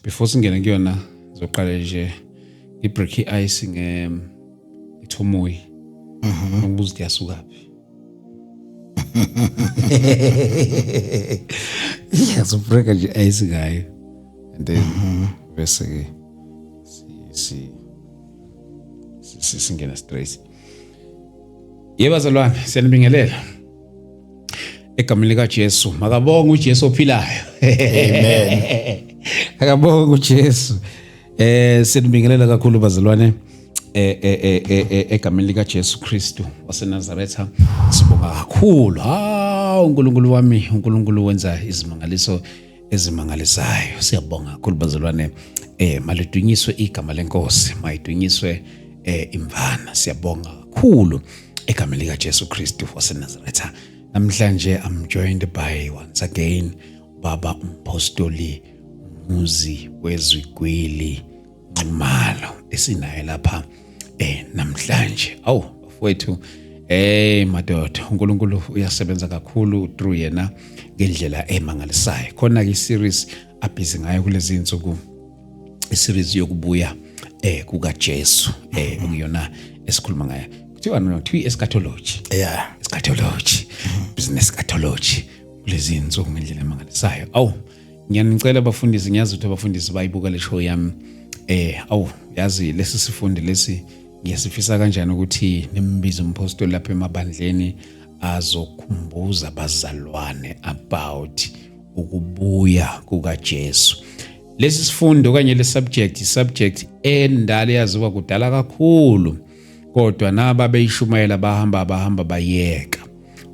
before singene kuyona zoqala nje i-break ice ngeThomoyi. Ngibuza ukuthi yasukaphi. Break nje ice ngayo. And then bese ke singena straight. Yebo bazalwane, siyanibingelela. Egameni lika Jesu, makabonge uJesu ophilayo. Amen. Akabonge uJesu. Siyanibingelela kakhulu bazalwane. Egameni lika Jesu Kristu waseNazaretha, sibonga kakhulu. uNkulunkulu wami, uNkulunkulu wenza izimangaliso ezimangalisayo. Siyabonga kakhulu bazalwane. Malidunyiswe igama lenkosi, mayidunyiswe imvana. Siyabonga kakhulu egameni lika Jesu Kristu waseNazaretha. Namhlanje I'm joined by once again Baba Umpostoli Muzi Wezigwili Nxumalo esinaye lapha namhlanje. Mfowethu madoda, uNkulunkulu uyasebenza kakhulu through yena ngendlela emangalisayo. Khona ke series abhizi ngayo kulezi insuku, iseries yokubuya kuka Jesu ukuyona esikhuluma ngayo. Kuthiwa eschatology. Yeah, eschatology. Business eschatology kulezi insuku ngendlela emangalisayo. Ngiyanicela abafundisi, ngiyazi ukuthi abafundisi bayibuka le show yami. Yazi lesi sifundo lesi ngiyasifisa kanjani ukuthi nimbize umpostoli lapha emabandleni azokhumbuza abazalwane about ukubuya kuka Jesu. Lesi sifundo kanye le subject endala yaziwa kudala kakhulu, kodwa naba beyishumayela bahamba bayeka.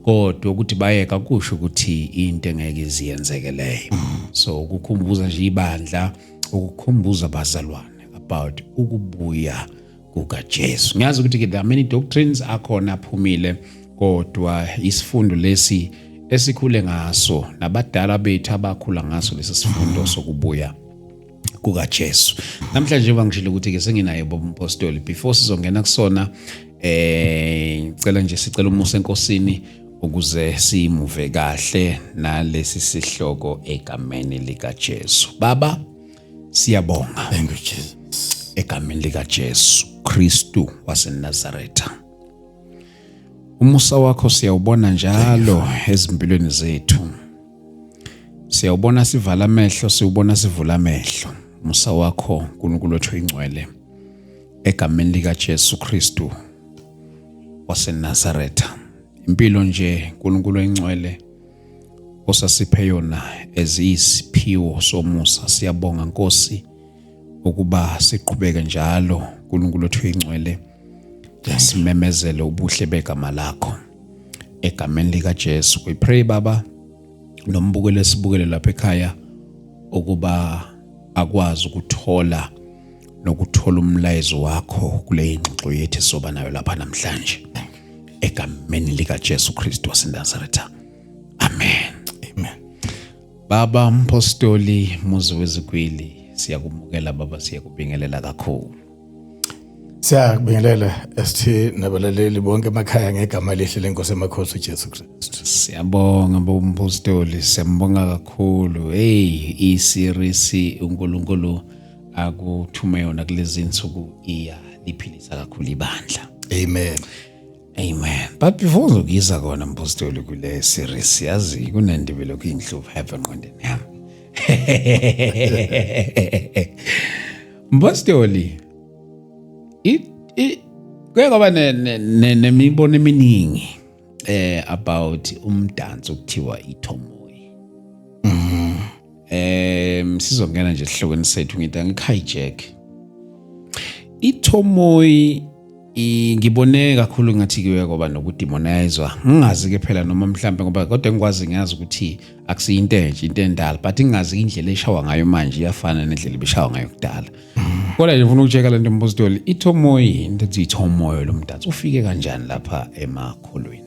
Kodwa ukuthi bayeka kusho ukuthi into engeke iziyenzeke leyo. So ukukhumbuza nje ibandla, ukukhumbuza abazalwane about ukubuya kuka Jesu. Ngiyazi ukuthi there are many doctrines akhona aphumile, kodwa isifundo lesi esikhule ngaso nabadala bethu abakhula ngaso lesi sifundo sokubuya kuka Jesu. Namhlanje bangishilo ukuthi ke senginaye bompostoli. Before sizongena kusona sicela umusa enkosini ukuze simuve kahle nalesi sihloko egameni lika Jesu. Baba, siyabonga. Thank you Jesus. Egameni lika Jesu Kristu waseNazaretha. Umusa wakho siyawubona njalo ezimpilweni zethu. Siyawubona sivala amehlo, siyubona sivula amehlo. Umusa wakho uNkulunkulu wethu ingcwele egameni lika Jesu Kristu waseNazaretha. Impilo nje uNkulunkulu engcwele osasiphe yona eziyisiphiwo somusa. Siyabonga Nkosi ukuba siqhubeke njalo uNkulunkulu wethu ingcwele simemezele ubuhle begama lakho egameni lika Jesu. We pray Baba nombukele sibukele lapha ekhaya ukuba akwazi ukuthola nokuthola umlayezo wakho kule ingxoxo yethu soba nayo lapha namhlanje egameni lika Jesu Kristu waseNazaretha. Amen. Amen. Baba Umpostoli Muzi Wezigwili, siyakumukela Baba, siyakubingelela kakhulu. Siyakubingelela esithi nabalaleli bonke emakhaya ngegama elihle lenkosi emakhosi uJesu Kristu. Siyabonga bompostoli, siyambonga kakhulu. I-series uNkulunkulu akuthume yona kulezi insuku iya liphilisa kakhulu ibandla. Amen. Amen. But before uzokuyiza kona mpostoli kule series, yazi kunendibelo kuyinhluvu heaven ngondeni yami. Mpostoli, kuye kwaba nemibono eminingi about umdanso okuthiwa iThomoyi. Sizongena nje esihlokweni sethu ngithi ngihijack. iThomoyi ngibone kakhulu ngathi kuye kwaba nokudemonizwa. Ngingazi ke phela noma mhlambe ngoba kodwa ngiyazi ukuthi akusiyinto enje, into endala, but ngingazi indlela eshawa ngayo manje iyafana nendlela ebeshawa ngayo kudala. Kodwa nje ngifuna ukucheka lento mpostoli, iThomoyi, into ethi iThomoyi lo mdanso ufike kanjani lapha emakholweni?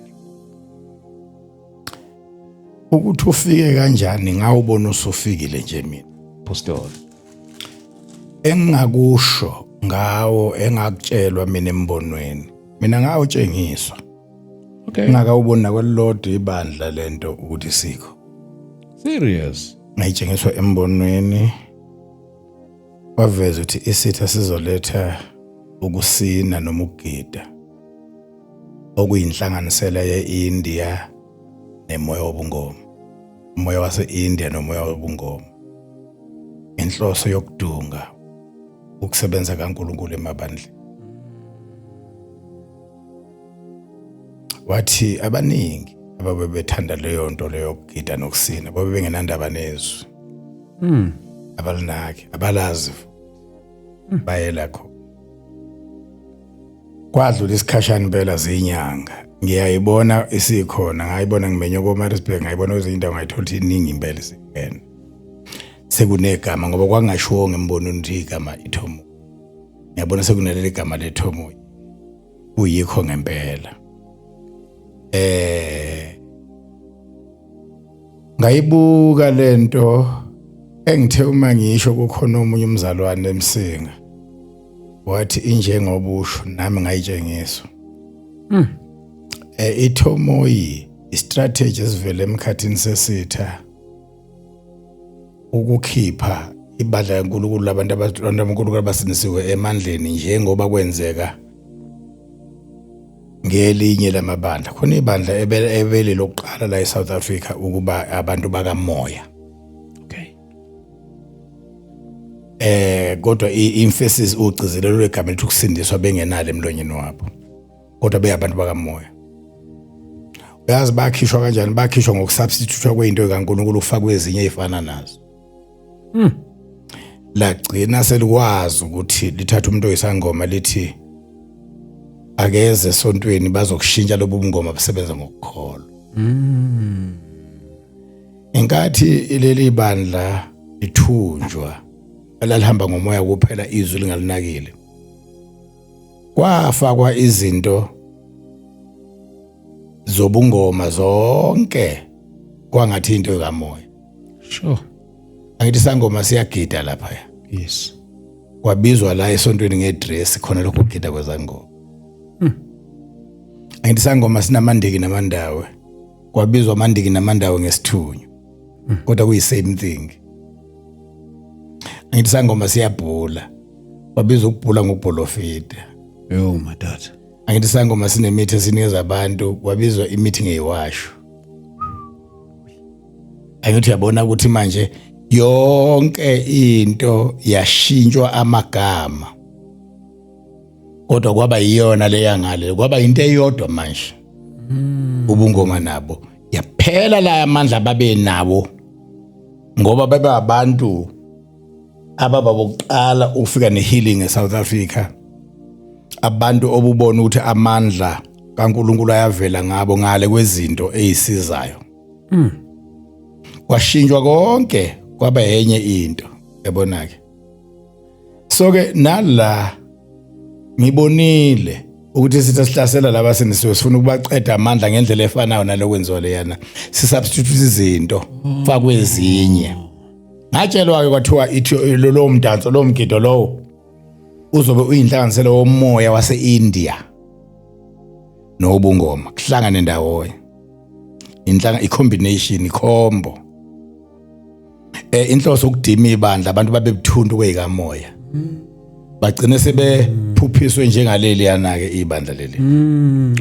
Ukuthi ufike kanjani ngawubona usufikile nje mina Mpostoli. Engakusho ngawo engakutshelwa mina embonweni. Mina ngawutshengiswa. Okay. Ngakawubona kwelilodwa ibandla lento ukuthi sikho. Serious? Ngayitshengiswa embonweni waveza ukuthi isitha sizoletha ukusina noma ukugida okuyinhlanganisela ye-India nemoya wobungoma, umoya wase-India nomoya wobungoma, inhloso yokudunga ukusebenza kaNkulunkulu emabandleni. Wathi abaningi ababebethanda leyo nto leyo kugida nokusina babe bengenandaba nezwi abalinaki abalazi bayela kho. Kwadlula isikhashana impela zinyanga ngiyayibona isikhona, ngayibona ngimenywa koMaritzburg, ngayibona kwezinye indawo ngayithola ukuthi iningi impela isikena sekunegama ngoba kwangashiwo ngembona ukuthi igama iThomo. Ngiyabona sekunaleli gama leThomo kuyikho ngempela. Ngayibuka lento engithe uma ngisho kukhona omunye umzalwane eMsinga wathi injengobusho nami ngayitshengiswa. iThomo istrategy esivele emkhathini sesitha ukukhipha ibandla kaNkulunkulu labantu abaNkulunkulu abasinisiwe emandleni njengoba kwenzeka ngelinye lamabandla. Khona ibandla ebele lokuqala la eSouth Africa ukuba abantu bakamoya. Okay. Kodwa emphasis ugcizelelo legama lithi ukusindiswa bengenalo emlonyeni wabo. Kodwa beyabantu bakamoya. Uyazi bakhishwa kanjani? Bakhishwa ngokusubstitute kwezinto kaNkulunkulu ufakwe ezinye ezifana nazo. Lagcina selikwazi ukuthi lithatha umuntu oyisangoma lithi akeze esontweni bazokushintsha lobu bungoma busebenza ngokukholwa. Inkathi ileli bandla lithunjwa elalihamba ngomoya kuphela izwi lingalinakile. Kwafakwa izinto zobungoma zonke kwangathi into kamoya. Sure. Angithi sangoma siyagida lapha. Yes. Kwabizwa la esontweni ngedress khona lokho kugida kwezangoma. Angithi sangoma sinamandiki namandawe. Kwabizwa amandiki namandawe ngesithunyu. Kodwa kuyi same thing. Angithi sangoma siyabhula. Kwabizwa ukubhula ngokubholofida. Yo madodana. Angithi sangoma sinemithi esinikeza abantu kwabizwa imithi ngeyiwasho. Angithi uyabona ukuthi manje yonke into yashintshwa amagama. Kodwa kwaba yiyona leya ngale kwaba into eyodwa manje. Ubungoma nabo yaphela la amandla babe nabo ngoba bebe abantu ababokuqala ufika nehealing eSouth Africa. Abantu obubona ukuthi amandla kaNkulunkulu ayavela ngabo ngale kwezinto ezisizayo. Kwashintshwa konke kwaba yenye into yabona ke. So ke nala ngibonile ukuthi sithi sihlasela laba sinisiwe sifuna ukubaceda amandla ngendlela efanayo nalokwenziwa leyana sisubstitute izinto fakwe ezinye. Ngatshelwa ke kwathiwa ithi lo mdanso lo mgido lo uzobe uyinhlanganisela womoya wase-India nobungoma kuhlangane ndawonye. I-combination ikhombo. Inhloso ukudima ibandla abantu babebuthundu kwezikamoya. Bagcine sebephuphiswe njengaleli yana ke ibandla leli.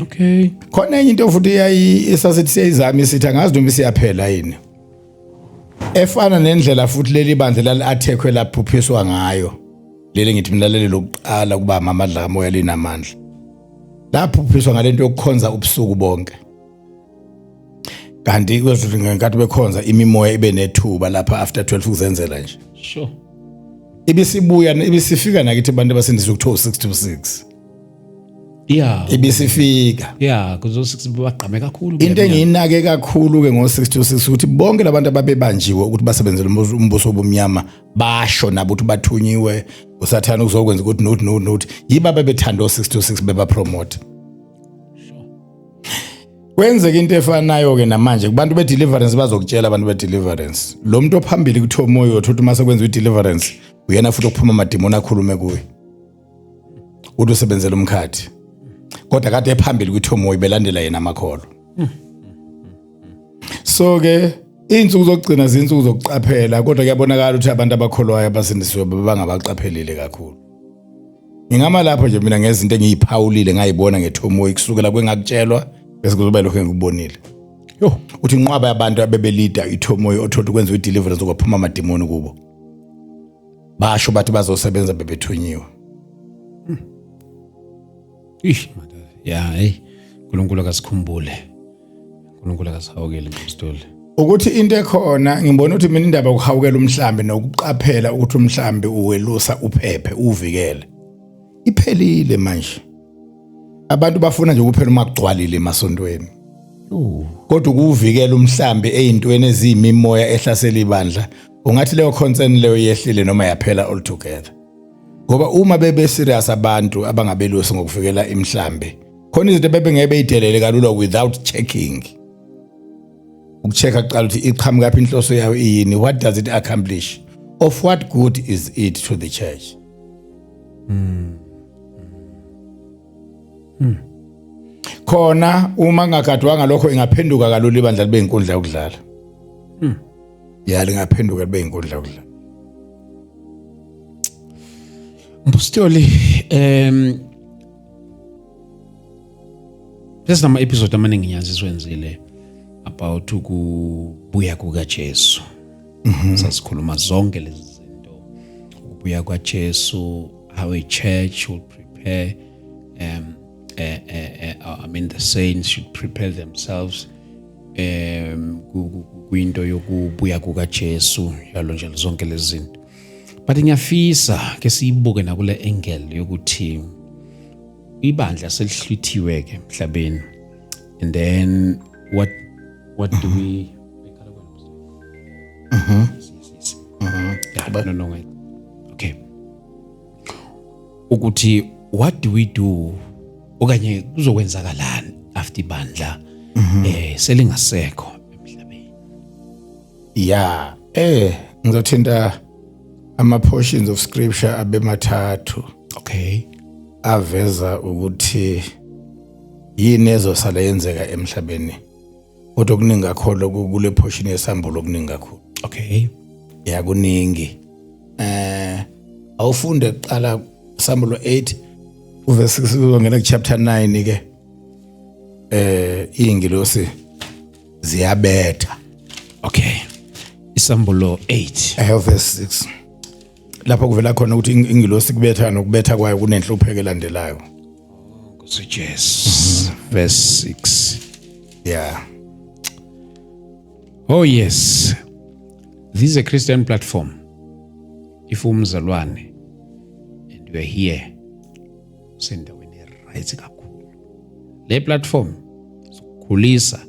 Okay. Khona enye into futhi esasithi siyayizama isithi angazi noma siyaphela yini. Efana nendlela futhi leli bandla lali athekwe laphuphiswa ngayo. Leli ngithi mina leli lokuqala kuba amandla kamoya linamandla. Laphuphiswa ngalento yokukhonza ubusuku bonke. Kanti kwezothi ngenkathi bekhonza imimoya ibe nethuba lapha after 12 kuzenzela nje. Sure. Ibisibuya ibisifika nakithi abantu abasindiswa ukuthiwa 6 to 6. Yeah. Ibisifika. Yeah, kuzo baqhame kakhulu. Into engiyinake kakhulu ke ngo6 to 6 ukuthi bonke labantu ababebanjiwe ukuthi basebenzele umbuso obumnyama basho nabo ukuthi bathunyiwe usathana ukuzokwenza ukuthi note yiba bebethanda o6 to 6 beba promote. Kwenzeka into efanayo ke namanje kubantu bedeliverance bazokutshela abantu bedeliverance lo muntu ophambili kuthiwa umoya othothi mase kwenza ideliverance uyena futhi okuphuma amademoni akhulume kuye uthi usebenzela umkhathi kodwa kade ephambili kuthiwa umoya belandela yena amakholo. So ke insuku zokugcina zinsuku zokuqaphela kodwa kuyabonakala ukuthi abantu abakholwayo abasindisiwe bangabaqaphelile kakhulu. Ngingama lapho nje mina ngezinto engiyiphawulile ngayibona ngethomoyi kusukela kwengakutshelwa bese kuzoba lokho engikubonile. Yo, uthi inqwaba yabantu abebelida ithomoyi othothi kwenza ideliverance okwaphuma amademoni kubo. Basho bathi bazosebenza bebethunyiwe. Yeah, hey. uNkulunkulu akasikhumbule. uNkulunkulu akasihawukele ngomstoli. Ukuthi into ekhona ngibona ukuthi mina indaba yokuhawukela umhlambi nokuqaphela ukuthi umhlambi uwelusa uphephe uvikele. Iphelile manje. Abantu bafuna nje kuphela uma kugcwalile emasontweni. Kodwa ukuvikela umhlambi ezintweni eziyimimoya ehlasela ibandla, ungathi leyo concern leyo yehlile noma yaphela altogether. Ngoba uma bebe serious abantu abangabelusi ngokuvikela imhlambi, khona izinto bebe ngeke beyidelele kalula without checking. Ukuchecka kuqala ukuthi iqhamuka lapha inhloso yayo iyini, what does it accomplish? Of what good is it to the church? Khona uma ngagadwanga lokho ingaphenduka kalula ibandla libe inkundla yokudlala. Ya lingaphenduka libe inkundla yokudlala. Mpostoli bese nama episode amaningi ngiyazi siwenzile about ukubuya kukaJesu. Sasikhuluma zonke lezi zinto ukubuya kwaJesu, how a church will prepare I mean the saints should prepare themselves kwinto yokubuya kukaJesu yalo nje zonke lezi zinto. But ngiyafisa ke siyibuke na kule angle yokuthi ibandla selihlwithiwe ke emhlabeni, and then what do we no okay ukuthi what do we do okanye kuzokwenzakalani after ibandla selingasekho emhlabeni? Yeah, ngizothinta ama portions of scripture abemathathu. Okay. Aveza ukuthi yini ezosala yenzeka emhlabeni. Kodwa kuningi kakhulu kule portion yesambulo okuningi kakhulu. Okay. Ya kuningi. Awufunde kuqala Samuel 8 uverse 6 uzongena ku chapter 9 ke. Ingilosi ziyabetha. Okay. Isambulo 8 verse 6. Lapha kuvela khona ukuthi ingilosi kubetha nokubetha kwayo kunenhlupheko elandelayo. Suggest verse 6. Yeah. Oh yes. This is a Christian platform. If umzalwane and you are here usendaweni right kakhulu. Le platform sokukhulisa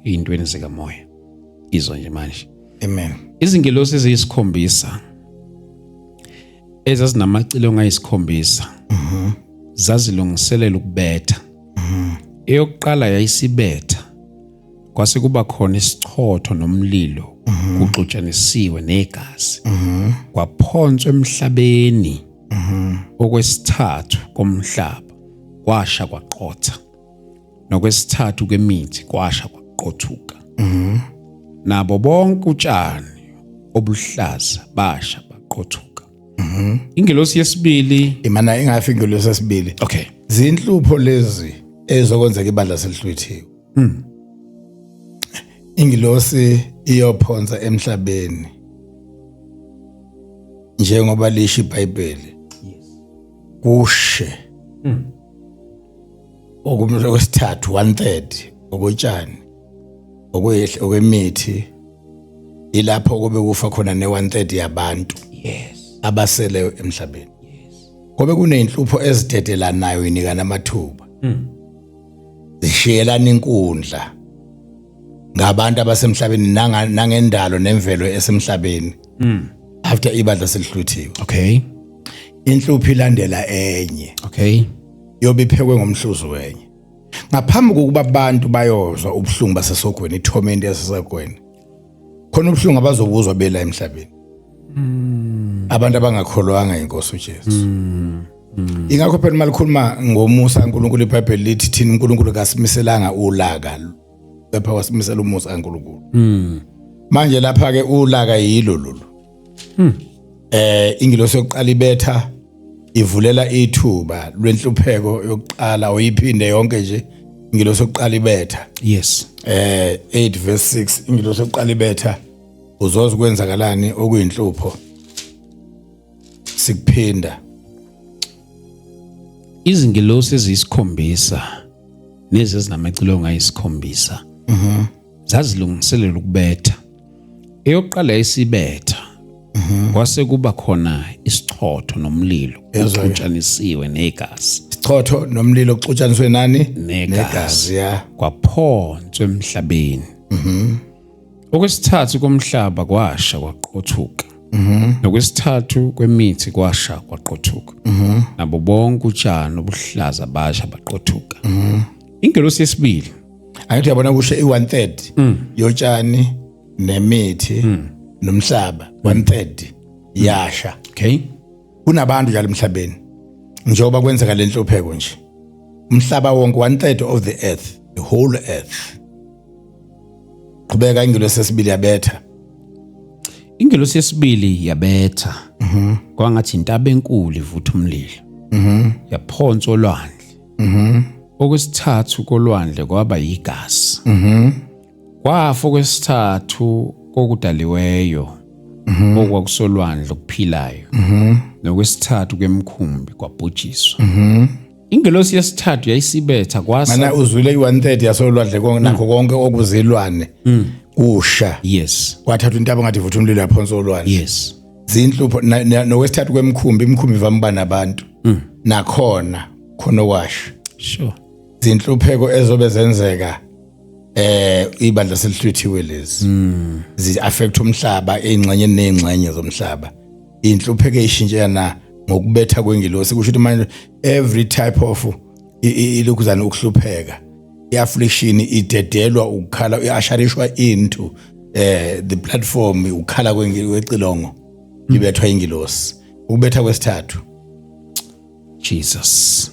izintweni zikamoya. Izo nje manje. Amen. Izingelosi eziyisikhombisa ezazinamacilo ngayisikhombisa. Zazilungiselela ukubetha. Eyokuqala yayisibetha. Kwase kuba khona isichotho nomlilo kuxutshanisiwe negazi. Kwaphonswa emhlabeni. Okwesithathu komhlaba kwasha kwaqotha. Nokwesithathu kwemithi kwasha kwaqothuka. Nabo bonke utshani obuluhlaza basha baqothuka. Ingelosi yesibili imana ingafika ingelosi yesibili. Okay. Zinhlupho lezi ezokwenzeka ibandla selihlwithiwe. Ingelosi iyophonsa emhlabeni. Njengoba lisho iBhayibheli. Yes. Kushe. Okumlo kwesithathu 1/3 okutshani. Okwemithi ilapho kube kufa khona ne1/3 yabantu. Yes. Abaseleyo emhlabeni. Yes. Ngoba kuneyinhlupho ezidedelanayo inikana amathuba. Zishiyelana inkundla ngabantu abasemhlabeni nangendalo nemvelo esemhlabeni. After ibandla selihluthiwe. Okay. Inhlupho ilandela enye. Okay. Yobe iphekwe ngomhluzu wenye. Ngaphambi kokuba abantu bayozwa ubuhlungu basesogweni, itorment yasesogweni. Khona ubuhlungu abazobuzwa bela emhlabeni. Abantu abangakholwanga inkosi uJesu. Ingakho phela malikhuluma ngomusa kaNkulunkulu iBhayibheli lithi thina uNkulunkulu kasimiselanga ulaka. Lapha wasimisela umusa kaNkulunkulu. manje lapha ke ulaka yilo lolu ingilosi yokuqala ibetha ivulela ithuba lwenhlupheko yokuqala oyiphinde yonke nje ingilosi yokuqala ibetha yes 8 verse 6 ingilosi yokuqala ibetha uzoza kwenzakalani okuyinhlupho sikuphinda izingilosi eziyisikhombisa nezinamacilongo ayisikhombisa zazilungiselela ukubetha eyokuqala isibetha kwase kuba khona isichotho nomlilo uxutshanisiwe negazi isichotho nomlilo uxutshaniswe nani negazi ya kwaphonswa emhlabeni okwesithathu komhlaba kwasha kwaqothuka nokwesithathu kwemithi kwasha kwaqothuka nabo bonke utshani obuhlaza basha baqothuka ingelosi yesibili angithi yabona kusho i1/3 yotshani nemithi nomhlaba 1/3 yasha okay kunabantu njalo emhlabeni njengoba kwenzeka lenhlupheko nje umhlaba wonke 1/3 of the earth the whole earth qhubeka ingelosi yesibili yabetha ingelosi yesibili yabetha kwangathi intaba enkulu ivutha umlilo yaphonsa olwandle okwesithathu kolwandle kwaba yigazi kwafa okwesithathu kokudaliweyo okwakusolwandle okuphilayo nokwesithathu kwemkhumbi kwabhujiswa ingelosi yesithathu yayisibetha kwasa mana uzwile i1/3 yasolwandle konke nakho konke okuzilwane kusha yes kwathatha intaba ngathi ivutha umlilo yaphonsa olwandle yes zinhlupho nokwesithathu kwemkhumbi imkhumbi vamba nabantu nakhona khona washa sure zinhlupheko ezobe zenzeka ibandla selihlwithiwe lezi zi affect umhlaba engxenyeni nezingxenye zomhlaba inhlupheko eyishintshana ngokubetha kwengilosi kusho ukuthi manje every type of ilokuzana ukuhlupheka iaffliction idedelwa ukukhala iasharishwa into the platform ukukhala kwecilongo libethwa ingilosi ukubetha kwesithathu Jesus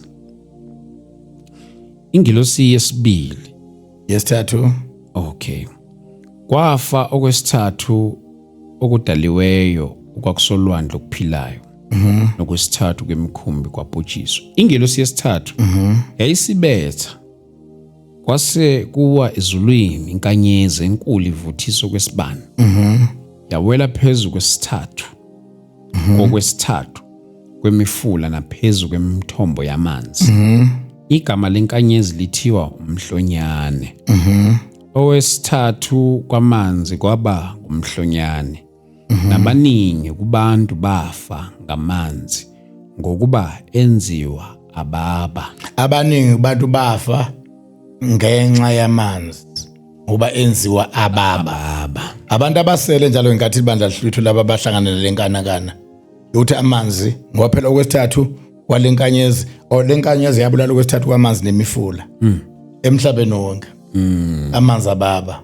ingilosi yesibili yesithathu okay kwafa okwesithathu okudaliweyo okwakusolwandle okuphilayo nokwesithathu kwemkhumbi kwabhujiswa ingelosi yesithathu yayisibetha kwase kuwa ezulwini inkanyezi enkulu ivuthisa kwesibane yawela phezulu kwesithathu okwesithathu kwemifula naphezulu kwemithombo yamanzi igama lenkanyezi lithiwa umhlonyane owesithathu kwamanzi kwaba umhlonyane nabaningi kubantu bafa ngamanzi ngokuba enziwa ababa abaningi kubantu bafa ngenxa yamanzi ngoba enziwa ababa abantu abasele njalo ngenkathi ibandla lihlwitho laba bahlanganele lenkanakana ukuthi amanzi ngoba phela okwesithathu kwalenkanyezi lenkanyezi yabulala okwesithathu kwamanzi nemifula emhlabeni wonke amanzi ababa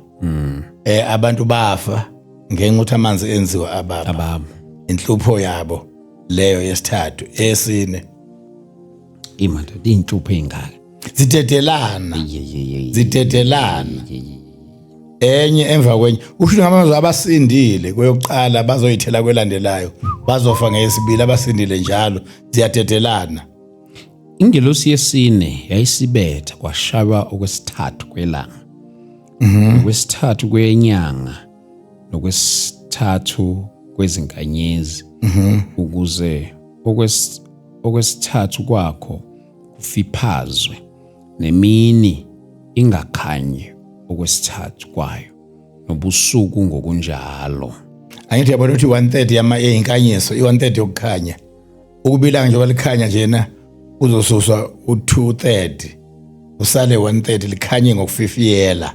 abantu bafa ngenxa ukuthi amanzi enziwa ababa inhlupho yabo leyo yesithathu esine imando inhlupho engaka zidedelana enye emva kwenye usho ngamazwi abasindile kweyokuqala bazoyithela kwelandelayo bazofa ngeyesibili abasindile njalo ziyadedelana ingelosi yesine yayisibetha kwashaba okwesithathu kwelanga okwesithathu kwenyanga nokwesithathu kwezinkanyezi ukuze okwesithathu kwakho kufiphazwe nemini ingakhanyi okwesithathu kwayo nobusuku ngokunjalo angithi yabona ukuthi 1/3 yama einkanyiso i1/3 yokukhanya ukubilanga nje walikhanya njena uzosuswa u2/3 usale 1/3 likhanye ngokufifiyela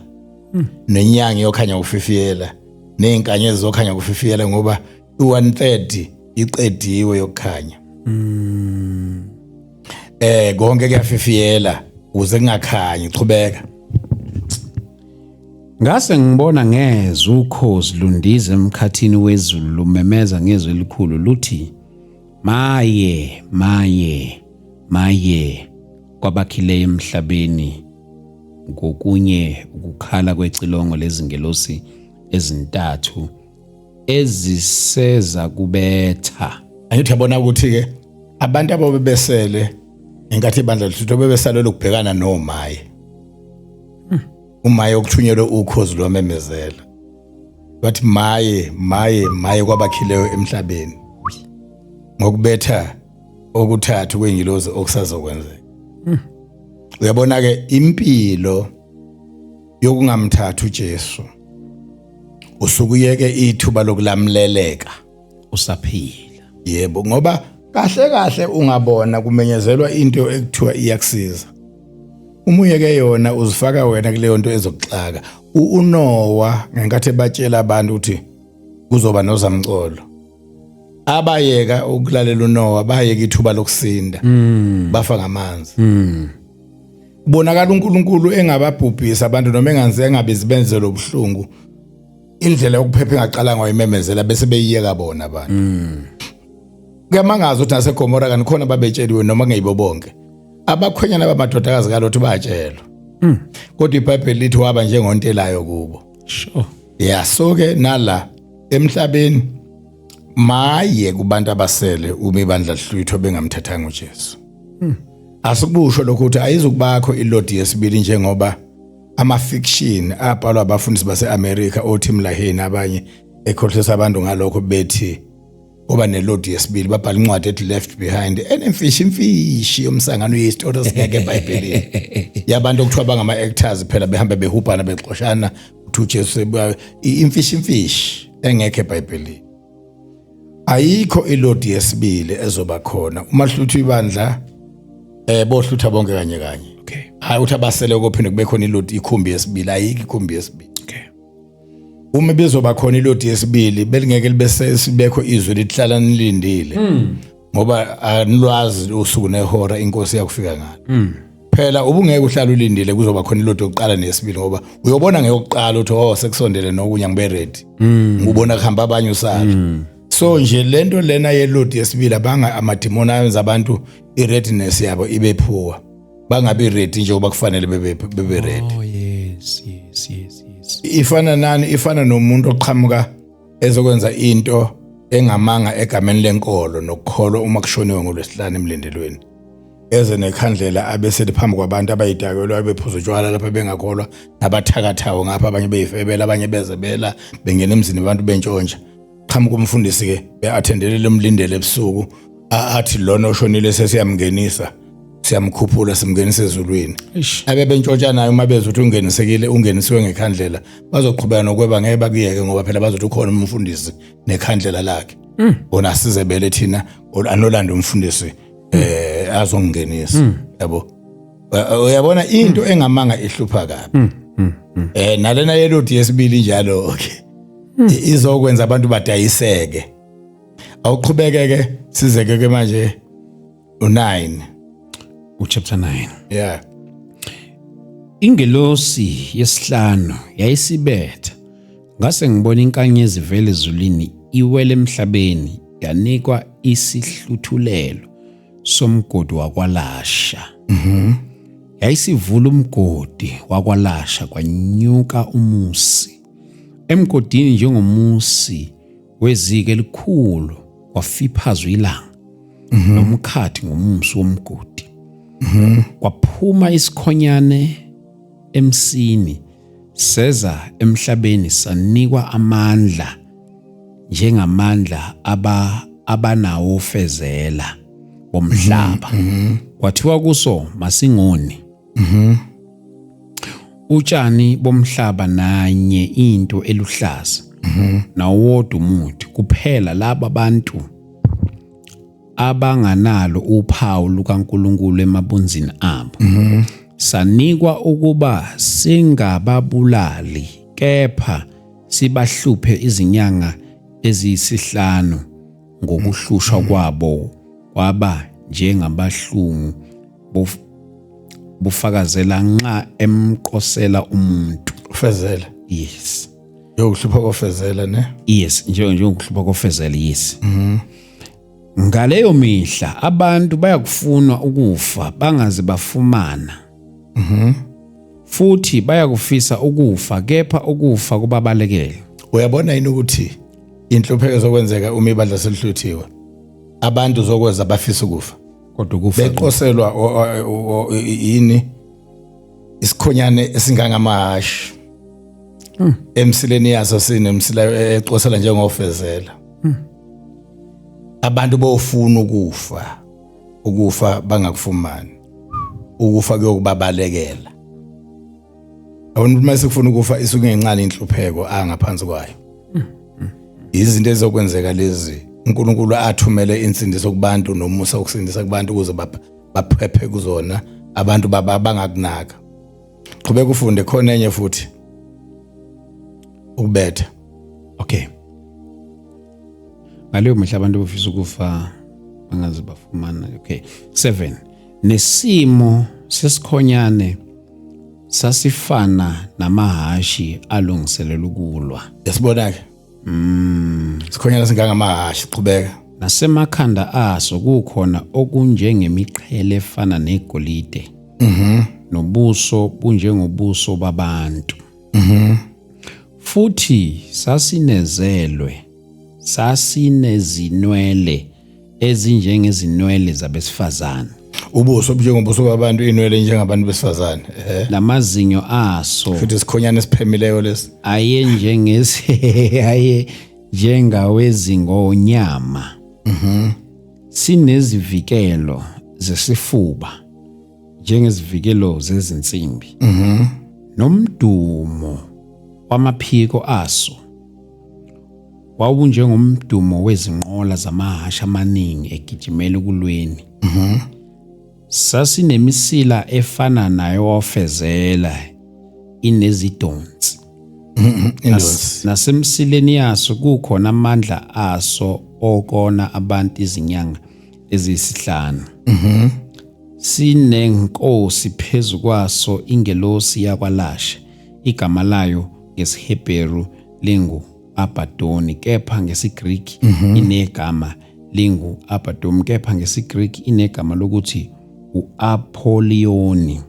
nenyanga yokhanya ngokufifiyela neinkanyezi zokhanya ngokufifiyela ngoba i1/3 iqediwe yokukhanya konke kuyafifiyela uze kungakhanyi chubeka ngase ngibona ngeze ukhozi lundize emkhathini wezulu lumemeza ngezwi elikhulu luthi maye maye maye kwabakhileyo emhlabeni ngokunye ukukhala kwecilongo lezingelosi ezintathu eziseza kubetha. Angithi yabona ukuthi ke abantu ababesele enkathi ibandla lithutho bebesalelo ukubhekana noMaye. uMaye okuthunyelwe ukhozi lwamemezela. Bathi maye kwabakhileyo emhlabeni. Ngokubetha okuthathu kwengilozi okusazokwenzeka. Uyabona ke impilo yokungamthatha uJesu usukuyeke ithuba lokulamleleka Usaphila. Yebo, ngoba kahle ungabona kumenyezelwa into ekuthiwa iyakusiza. Umuyeke yona uzifaka wena kuleyo nto ezokuxaka. uNoah ngenkathi batshela abantu ukuthi kuzoba nozamcolo. Abayeka ukulalela uNoah bayeka ithuba lokusinda. Bafa ngamanzi. Bonakala uNkulunkulu engababhubhisa abantu noma engabizibenze lobuhlungu. Indlela yokuphepha engaqala ngoyimemezela bese beyiyeka bona abantu. Kuyamangaza ukuthi naseGomora kanikhona babetsheliwe noma ngeyibo bonke. Abakhwenyana bamadodakazi kalothu bayatshelwa. Kodwa iBhayibheli lithi waba njengontelayo kubo. Sure. Yaso-ke nala emhlabeni maye kubantu abasele uma ibandla lihlwithwa bengamthathanga uJesu. Asukubusho lokho ukuthi ayizukubakho ilodi yesibili njengoba ama-fiction abhalwa abafundisi base-America othi Mlaheni abanye ekhohlisa abantu ngalokho bethi kuba nelodi yesibili babhala incwadi ethi Left Behind enemfishi yomsangano yehistory esingeke eBhayibhelini yabantu okuthiwa bangama-actors phela behamba behubhana bexoshana ukuthi uJesu imfishi engeke eBhayibhelini. Ayikho ilodi yesibili ezoba khona uma hluthwa ibandla bohlutha bonke kanye. Okay. Hayi uthi abasele kophinde kube khona ilodi ikhumbi yesibili ayikho ikhumbi yesibili. Okay. Uma bezoba khona ilodi yesibili belingeke libese sibekho izwi lihlala nilindile ngoba anilwazi usuku nehora inkosi yakufika ngalo. Phela ubungeke uhlala ulindile kuzoba khona ilodi yokuqala nesibili ngoba uyobona ngeyokuqala uthi sekusondele nokunya ngibe ready. Ngubona kuhamba abanye usala. So nje lento lena yelodi yesibili abanga amadimoni ayenza abantu ireadiness yabo ibe poor. Bangabi ready nje oba kufanele bebe ready. Oh yes. Ifana nani? Ifana nomuntu oqhamuka ezokwenza into engamanga egameni lenkolo nokukholwa uma kushoniwe ngolwesihlanu emlindelweni. Eze nekhandlela abeseli phambi kwabantu abayidakelwa bephuza utshwala lapha bengakholwa nabathakathawo ngapha abanye beyifebela abanye bezebela bengena emzini abantu bentshontsha. Qhamuka umfundisi ke beathendelele umlindele ebusuku athi lona oshonile sesiyamngenisa siyamkhuphula simngenise ezulwini. Abe bentshontsha nayo uma bezwe ukuthi ungenisiwe ngekhandlela bazoqhubeka nokweba ngeke bakuyeke ngoba phela bazothi ukhona umfundisi nekhandlela lakhe. Bona sizebele thina anolanda umfundisi azongenisa yabo. Uyabona into engamanga ihlupha kabi. Nalena yelodi yesibili njalo okay. Izokwenza abantu badayiseke. Awuqhubeke sizeke ke manje u9 Chapter 9. Yeah. Ingelosi yesihlanu yayisibetha. Ngase ngibona inkanyezi vele ezulwini iwele emhlabeni yanikwa isihluthulelo somgodi wakwaLasha. Yayisivula umgodi wakwaLasha kwanyuka umusi. Emgodini njengomusi wezike elikhulu kwafiphazwa ilanga. Nomkhathi ngomumsi womgodi. Kwaphuma isikhonyane emsini seza emhlabeni sanikwa amandla njengamandla abanawo ofezela bomhlaba. Kwathiwa kuso masingoni. Utshani bomhlaba nanye into eluhlaza. Nawodwa umuthi kuphela laba bantu abanganalo uphawu lukaNkulunkulu emabunzini abo. Sanikwa ukuba singababulali kepha sibahluphe izinyanga eziyisihlanu ngokuhlushwa kwabo kwaba njengabahlungu bufakazela nxa emqosela umuntu. Ufezela. Yes. Yokuhlupha kofezela ne? Yes, njengokuhlupha kofezela yes. Ngaleyo mihla abantu bayakufuna ukufa bangaze bafumana. Futhi bayakufisa ukufa kepha ukufa kubabalekela. uyabona yini ukuthi inhlupheko zokwenzeka uma ibandla selihluthiwe abantu zokwenza bafisa ukufa kodwa ukufa beqoselwa yini isikhonyane esingangamahashi emsileni yaso sinemsila eqosela njengofezela abantu bofuna ukufa bangakufumani ukufa kuyokubabalekela abantu uma sekufuna ukufa isuke ngencane inhlupheko angaphansi kwayo izinto ezokwenzeka lezi uNkulunkulu athumele insindiso kubantu nomusa ukusindisa kubantu ukuze baphephe kuzona abantu bangakunaka qhubeka ufunde khona enye futhi ukubetha okay ngaleyo mihla abantu bafisa ukufa bangaze bafumana okay 7 nesimo sesikhonyane sasifana namahashi alungiselela ukulwa yasibona ke sikhonyana singangamahashi qhubeka nasemakhanda aso kukhona okunjengemiqhele efana negolide nobuso bunjengobuso babantu futhi sasinezinwele ezinjengezinwele zabesifazane ubuso bunjengobuso babantu inwele njengabantu besifazane namazinyo aso futhi sikhonyana esiphemileyo lesi aye njengawezingonyama sinezivikelo zesifuba njengezivikelo zezinsimbi nomdumo wamaphiko aso wawunjengomdumo wezinqola zamahashi amaningi egijimela kulweni sasinemisila efana nayo wafezela inezidonsi nasemsileni yaso kukhona amandla aso okona abantu izinyanga eziyisihlanu sinenkosi phezu kwaso ingelosi yakwaLasha igama layo ngesiHebheru lingu Abadoni kepha ngesiGreek inegama lingu Abadom kepha ngesiGreek inegama lokuthi uApollyon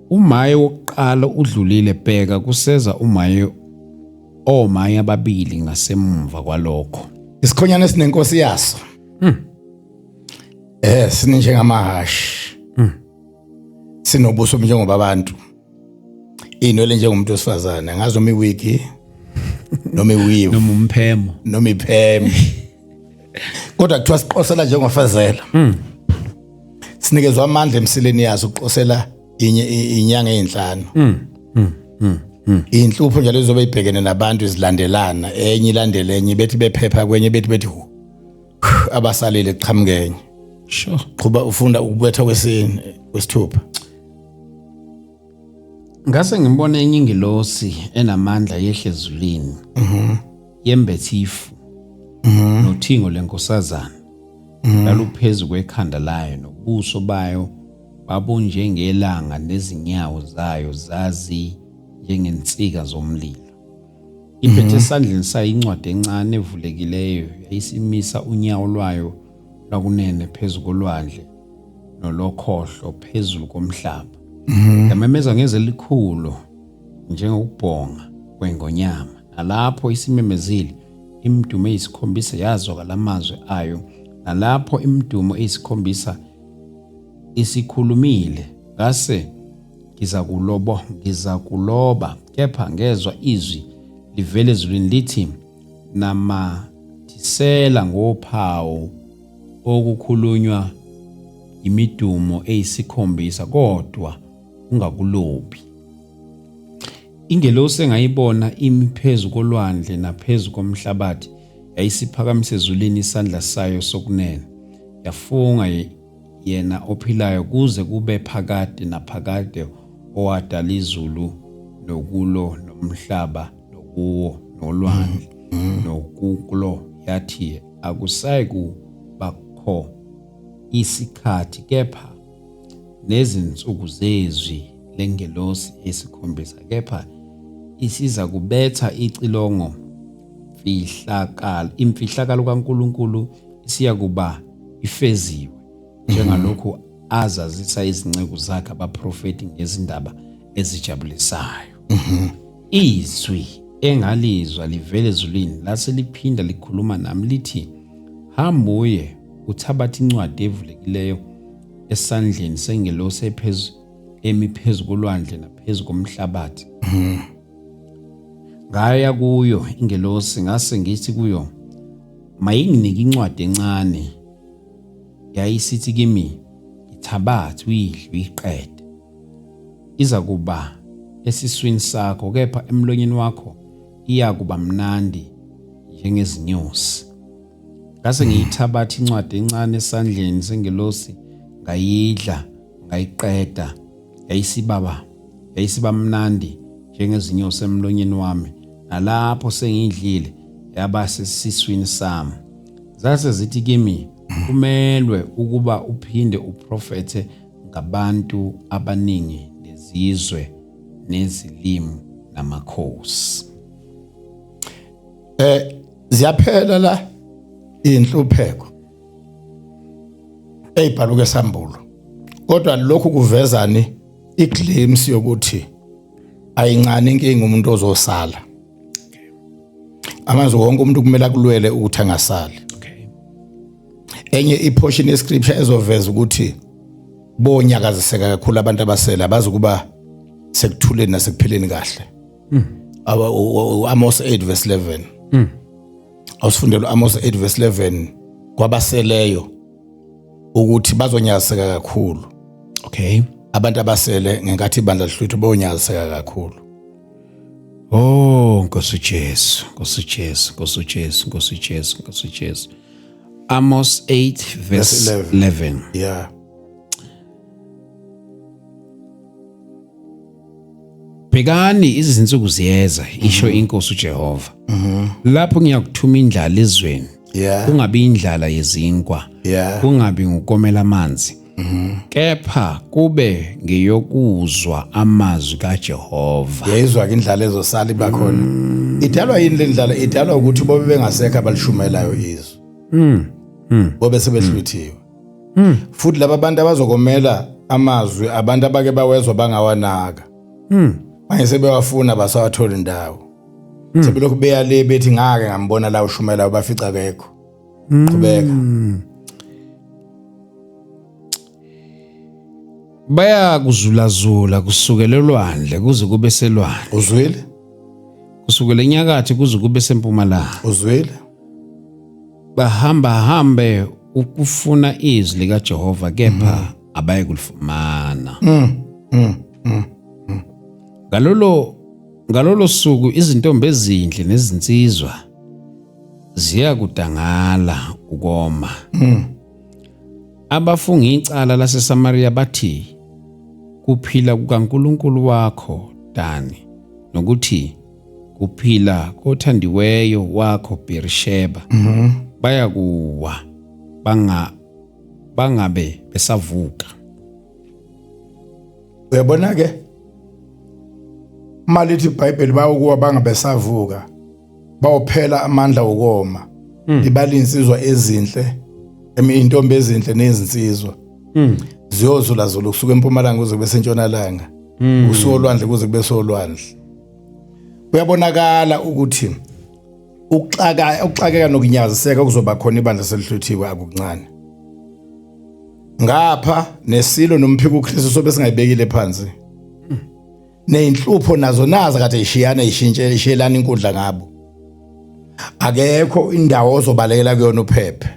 umaye wokuqala udlulile bheka kuseza omaye ababili ngasemva kwalokho isikhonyana sinenkosi yaso sinjengamahashi sinobuso njengoba abantu inwele njengomuntu wesifazane ngazo imiwigi noma iweave noma iphemo kodwa kuthiwa siqosela njengofezela sinikezwa amandla emsileni yaso uqosela inyanga ezinhlanu inhlupho njalo izobe ibhekene nabantu izilandelana enye ilandele enye bethi bephepha kwenye bethi abasalile qhamukenye sure qhuba ufunda ukubetha kwesithupha ngase ngibone enye ingelosi enamandla yehlezulini yembethifu nothingo lenkosazana laluphezu kwekhanda layo nobuso bayo babunjengelanga nezinyawo zayo zazi njengensika zomlilo iphethe esandleni sayo incwadi encane evulekileyo yayisimisa unyawo lwayo lakunene phezu kolwandle nolokhohlo phezulu komhlaba yamemeza ngeze likhulu njengokubhonga kwengonyama nalapho isimemezile imdumo eyisikhombisa yazwaka lamazwi ayo nalapho imdumo eyisikhombisa isikhulumile ngase ngizakuloba kepha ngezwa izwi livele ezulwini lithi namathisela ngophawu okukhulunywa imidumo eyisikhombisa kodwa ungakulobi ingelosi engayibona imiphezu kolwandle naphezu komhlabathi yayisiphakamise ezulwini isandla sayo sokunene yafunga yena ophilayo kuze kube phakade naphakade owadala izulu nokulo nomhlaba nokuwo nolwandle nokulo yathi akusayi kubakho isikhathi kepha nezinsuku zezwi lengelosi esikhombisa kepha isiza kubetha icilongo imfihlakalo kaNkuluNkulu isiya kuba ifeziwe njengalokho azazisa izinceku zakhe abaprofeti ngezindaba ezijabulisayo izwi engalizwa livele ezulwini lase liphinda likhuluma nami lithi, hamba uye uthabathe incwadi evulekileyo esandleni sengelosi emiphezu kolwandle naphezu komhlabathi. Ngaya kuyo ingelosi ngase ngithi kuyo, mayinginike incwadi encane. Yayisithi kimi, ithabathe uyidle uyiqede. Iza kuba esiswini sakho, kepha emlonyeni wakho iya kuba mnandi njengezinyosi. Ngase ngiyithabatha incwadi encane esandleni sengelosi, ngayidla, ngayiqeda. Yayisiba mnandi njengezinyosi emlonyeni wami, nalapho sengiyidlile yaba sesiswini sami. Zase zithi kimi, kumelwe ukuba uphinde uprofethe ngabantu abaningi nezizwe nezilimi namakhosi. Ziyaphela la inhlupheko eyibhaluke esambulo, kodwa lokhu kuvezani iglimpse yokuthi ayincane inkinga umuntu ozosala. Amazwi wonke umuntu kumele akulwele ukuthi angasali. Enye iportion yescripture ezoveza ukuthi bonyakaziseka kakhulu abantu abasela bazokuba sekuthuleni nasekupheleni kahle. Amos 8 verse 11. Awusifundela Amos 8 verse 11 kwabaseleyo ukuthi bazonyakaziseka kakhulu. Abantu abasele ngenkathi ibandla lihluthu bonyakaziseka kakhulu. Oh, Nkosi Jesu, Nkosi Jesu, Nkosi Jesu, Nkosi Jesu, Nkosi Jesu. Amos 8 verse 11. Yeah. Bhekani izinsuku ziyeza, isho inkosi uJehova. Lapho ngiyakuthuma indlala ezweni. Kungabi indlala yezinkwa. Kungabi ngukomela amanzi. Kepha kube ngeyokuzwa amazwi kaJehova. Yezwa ke indlala ezosala ibakhona. Idalwa yini le ndlala? Idalwa ukuthi bobe bengasekho abalishumelayo izwi. Bobe sebehlwithiwe. Futhi laba bantu abazokomela amazwi, abantu abake bawezwa bangawanaka. Manje sebewafuna basawathola indawo. Sebelokhu beyale bethi ngake ngambona la ushumela bafica kekho. Qhubeka. Baya kuzulazula kusukela olwandle kuze kube selwandle. Uzwile? Kusukela enyakatho kuze kube sempumalanga. Uzwile? Bahamba ukufuna izwi likaJehova kepha abaye kulifumana. Ngalolo suku izintombi ezinhle nezinsizwa ziya kudangala ukoma. Abafunga icala laseSamaria bathi kuphila kukaNkulunkulu wakho Dani, nokuthi kuphila kothandiweyo wakho Berisheba. Baya kuwa bangabe besavuka. Uyabona ke malithi iBhayibheli bayokuwa bangabesavuka, bawophela amandla ukoma. Libala insizwa ezinhle, intombi ezinhle nezinsizwa. Ziyozulazula kusuka empumalanga kuze kube sentshonalanga, usolwandle kuze kube solwandle. Uyabonakala ukuthi ukuxakeka nokunyaziseka kuzoba khona ibandla selihluthiwe akuncane. Ngapha nesilo nomphiko uKristu sobe singayibekile phansi. Neinhlupho nazo kade ishiyana ishelana inkundla ngabo. Akekho indawo ozobalekela kuyona uphephe.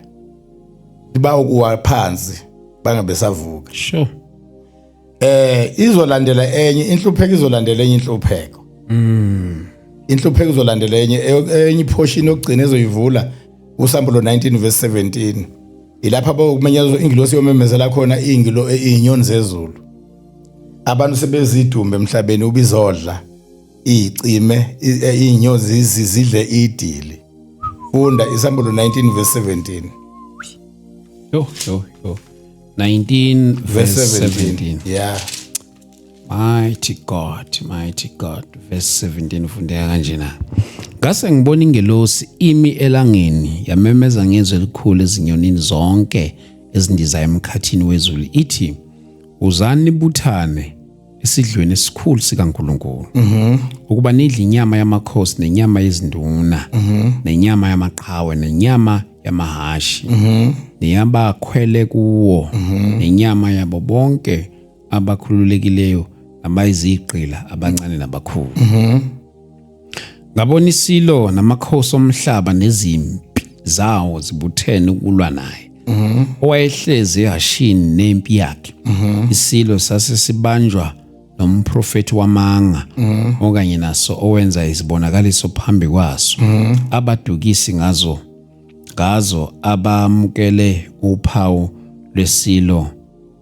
Liba ukuwa phansi bangabe savuka. Sure. Izolandela enye inhlupheko, izolandela enye inhlupheko. Inhlupheko izolandela enye iportion yokugcina ezoyivula uSambulo 19 verse 17. Ilapha bokumenyazo ingilosi yomemezela khona izinyoni zezulu. Abantu sebezidumbe emhlabeni ubizodla icime izinyozi zidle idili. Funda iSambulo 19 verse 17. Yo. 19 verse 17. Yeah. Mighty God. Verse 17 ufundeka kanjena. Ngase ngibona ingelosi imi elangeni yamemeza ngezwi elikhulu ezinyonini zonke ezindiza emkhathini wezulu ithi, uzani buthane esidlweni esikhulu sikaNkulunkulu ukuba nidle inyama yamakhosi nenyama yezinduna nenyama yamaqhawe nenyama yamahashi neyabakhwele kuwo nenyama yabo bonke abakhululekileyo abayizigqila abancane nabakhulu. Ngabona isilo namakhosi omhlaba nezimpi zawo zibuthene ukulwa naye. Owayehlezi ehashini nempi yakhe. Isilo sasesibanjwa nomprofeti wamanga okanye naso owenza izibonakaliso phambi kwaso. Abadukisi ngazo abamukele uphawu lwesilo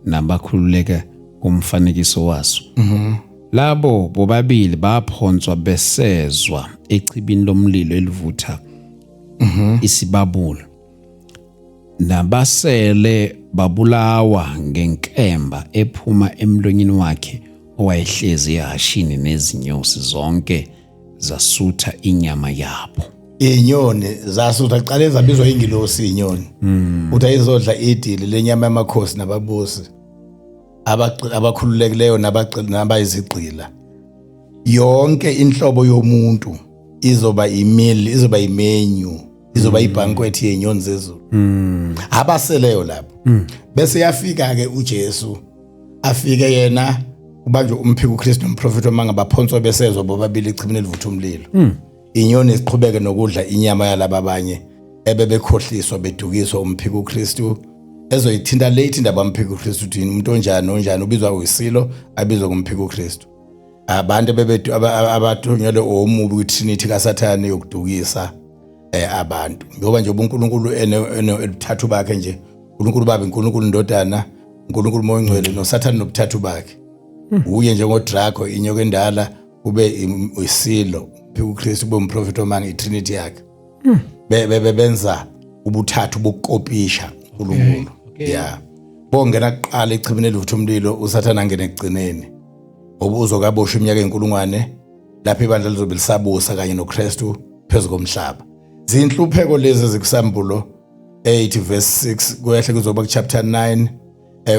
nabakhululeka kumfanekiso waso. Labo bobabili baphonswa besezwa echibini lomlilo elivutha isibabulo. Nabasele babulawa ngenkemba ephuma emlonyeni wakhe owayehlezi ehashini nezinyosi zonke zasutha inyama yabo. Inyoni zasutha qale zabizwa ingilosi inyoni. Uthi ayizodla idili lenyama yamakhosi nababusi abakhululekileyo nabayizigqila. Yonke inhlobo yomuntu izoba imenu, izoba ibanquet yenyoni zezulu. Abaseleyo lapho. Bese yafika ke uJesu, afike yena kubanjwe umphiko uKristu nomprofeti wamanga baphonswa besezwa bobabili echibini elivutha umlilo. Inyoni ziqhubeke nokudla inyama yalabo abanye ebebekhohliswa bedukiswa umphiko uKristu ezoyithinta late indaba umphiko uKristu uthini umuntu onjani ubizwa uyisilo abizwa kumphiko uKristu. Abantu bebedu abathunyelwe omubi kwiTrinity kaSathane yokudukisa abantu ngoba nje uNkulunkulu enothathu bakhe nje uNkulunkulu baba uNkulunkulu indodana uNkulunkulu moya ongcwele noSathane nobuthathu bakhe. Uye njengoDraco inyoka endala ube uyisilo umphiko uKristu ube umprofeti wamanga iTrinity yakhe. Benza ubuthathu bokukopisha uNkulunkulu. Yeah. Bongena kuqala echibini elivutha umlilo uSathane angene ekugcineni. Uzokabosha iminyaka enkulungwane lapho ibandla lizobe lisabusa kanye noKristu phezulu komhlaba. Zinhlupheko lezi zikusambulo 8 verse 6 kwehle kuzoba kuchapter 9